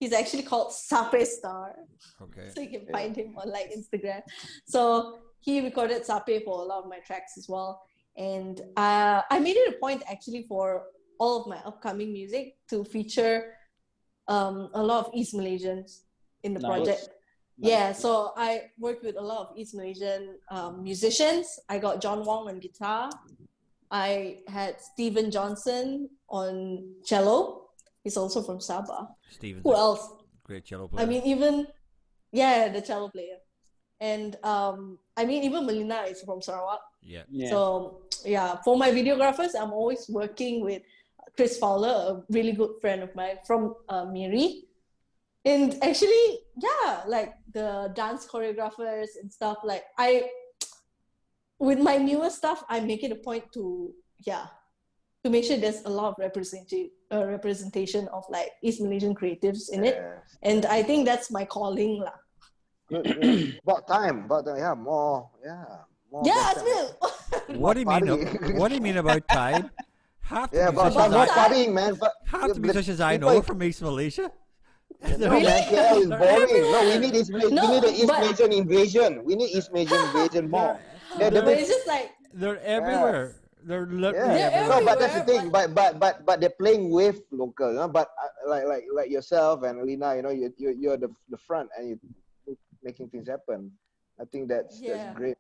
He's actually called Sape Star. Okay. So you can find him on like Instagram. So he recorded Sape for a lot of my tracks as well. And I made it a point actually for all of my upcoming music to feature a lot of East Malaysians in the project. Yeah, so I worked with a lot of East Malaysian musicians. I got John Wong on guitar. I had Steven Johnson on cello. He's also from Sabah. Steven's Who else? Great cello player. I mean, even the cello player, and I mean, even Melina is from Sarawak. Yeah. So yeah, for my videographers, I'm always working with Chris Fowler, a really good friend of mine from Miri, and actually, yeah, like the dance choreographers and stuff. Like with my newer stuff, I make it a point to make sure there's a lot of representation of like East Malaysian creatives in it, and I think that's my calling lah. About time, more. Yeah, Asmil. What do you mean? What do you mean about time? Half the About musicians not partying, man. half the musicians I know from East Malaysia. No, man, KL is boring. No, we need East Malaysian. We need the East Malaysian invasion. We need East Malaysian invasion more. But it's just like they're everywhere. They're literally They're everywhere. No, but that's the thing. But they're playing with local. You know? But like yourself and Lina, you know, you're the front and you're making things happen. I think that's great.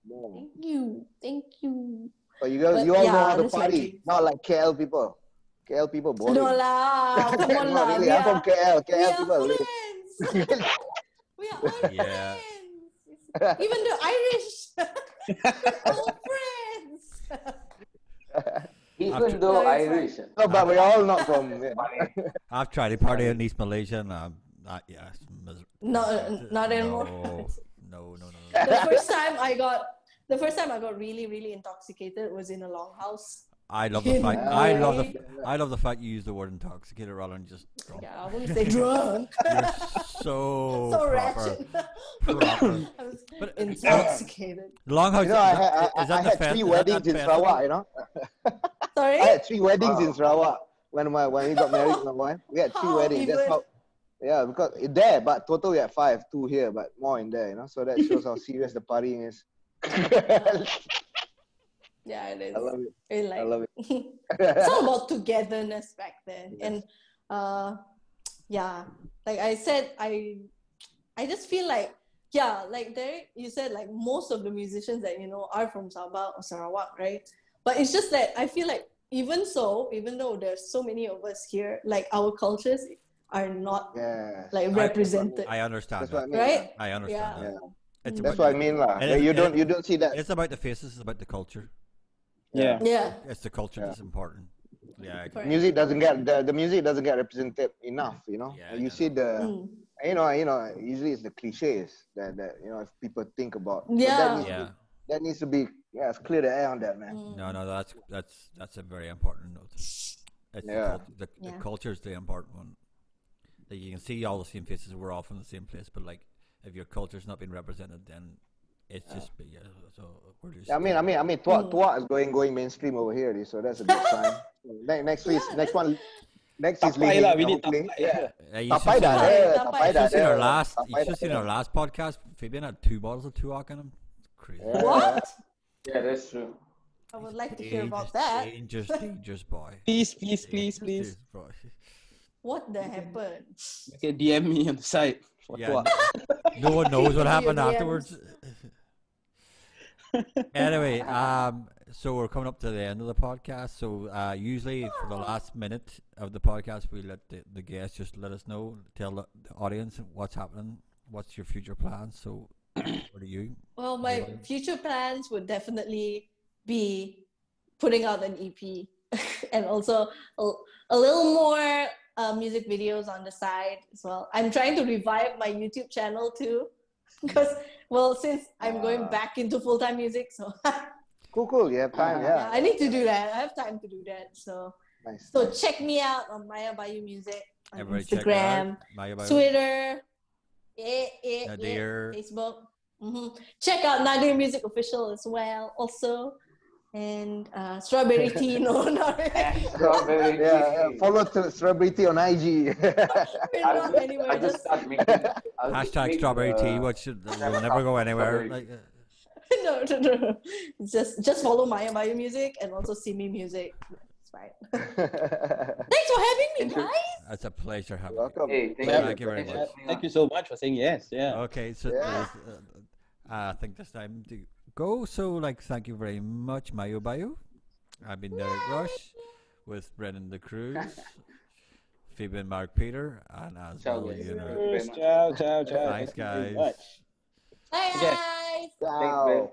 Yeah. Thank you. But you all know how to party. Not like KL people. KL people boring. No lah, come on Not lah. really. I'm from KL. We KL are people. friends. We are all Yeah. friends. Even the Irish, all friends. Even though Irish. No, but we're all not from. I've tried to party in East Malaysia and Not anymore. No. The first time I got really, really intoxicated was in a longhouse. I love the fact. I love the fact you use the word intoxicated rather than just drunk. Yeah, I wouldn't say drunk. You're so So proper. ratchet. Proper. I was But intoxicated. Longhouse. You know, I had 3 weddings in Sarawak. You know, Sorry? I had 3 weddings in Sarawak when we got married. My wife, we had 3 weddings. That's how. Yeah, because there, but total we had 5, 2 here, but more in there. You know, so that shows how serious the partying is. Yeah, it is. I love it. Really I love it. It's all about togetherness back then. And like I said, I just feel like, like there you said, like most of the musicians that you know are from Sabah or Sarawak, right? But it's just that I feel like even though there's so many of us here, like our cultures are not like represented. I understand That's what I that. mean. Right? I understand that. That's what I mean, lah. You don't see that. It's about the faces. It's about the culture. Yeah. It's the culture that's important. Yeah. Music doesn't get the music doesn't get represented enough. You know, you see the. You know. Usually it's the cliches that you know if people think about. So that needs to be let's clear the air on that, man. No, that's a very important note. It's the culture is the important one. Like you can see all the same faces. We're all from the same place, but like if your culture's not being represented, then it's just so we're just. I mean, Tua is going mainstream over here, so that's a good sign. Next is Tapai lah, we need hopefully. Tapai. Tapai dah. You should have seen our last podcast. Fabian had 2 bottles of Tuac in him. Crazy. What? Yeah, that's true. I would like to hear about that. Dangerous boy. Please. Boy. What the happened? You can DM me on the side. No one knows what happened DMs. afterwards. Anyway, so we're coming up to the end of the podcast. So usually for the last minute of the podcast, we let the guests just let us know, tell the audience what's happening, what's your future plans. So what are you? Well, my future plans would definitely be putting out an EP and also a little more music videos on the side as well. I'm trying to revive my YouTube channel too, because since I'm going back into full-time music, so cool. You have time, yeah. I need to do that. I have time to do that. So Nice. So check me out on Mayabayu Music on Everybody Instagram, Twitter, Nadir. Facebook. Check out Nadir Music Official as well. Also. And Strawberry Tea, no, not really. Strawberry tea. Follow Strawberry Tea on IG. Not anywhere. I'll just start making. Hashtag Strawberry Tea. What should we'll never go anywhere. Like, No. Just follow Mayabayu Music and also Simi Music. That's fine. Thanks for having me, guys. It's a pleasure having Welcome. Hey, Thank you very much. Thank you so much for saying yes. Yeah. Okay, so I think this time to go. So, thank you very much, Mayabayu. I've been Derek Rush with Brendan the Cruz, Phoebe and Mark Peter, and as well, Ciao. Thanks, guys. Bye, guys. Ciao.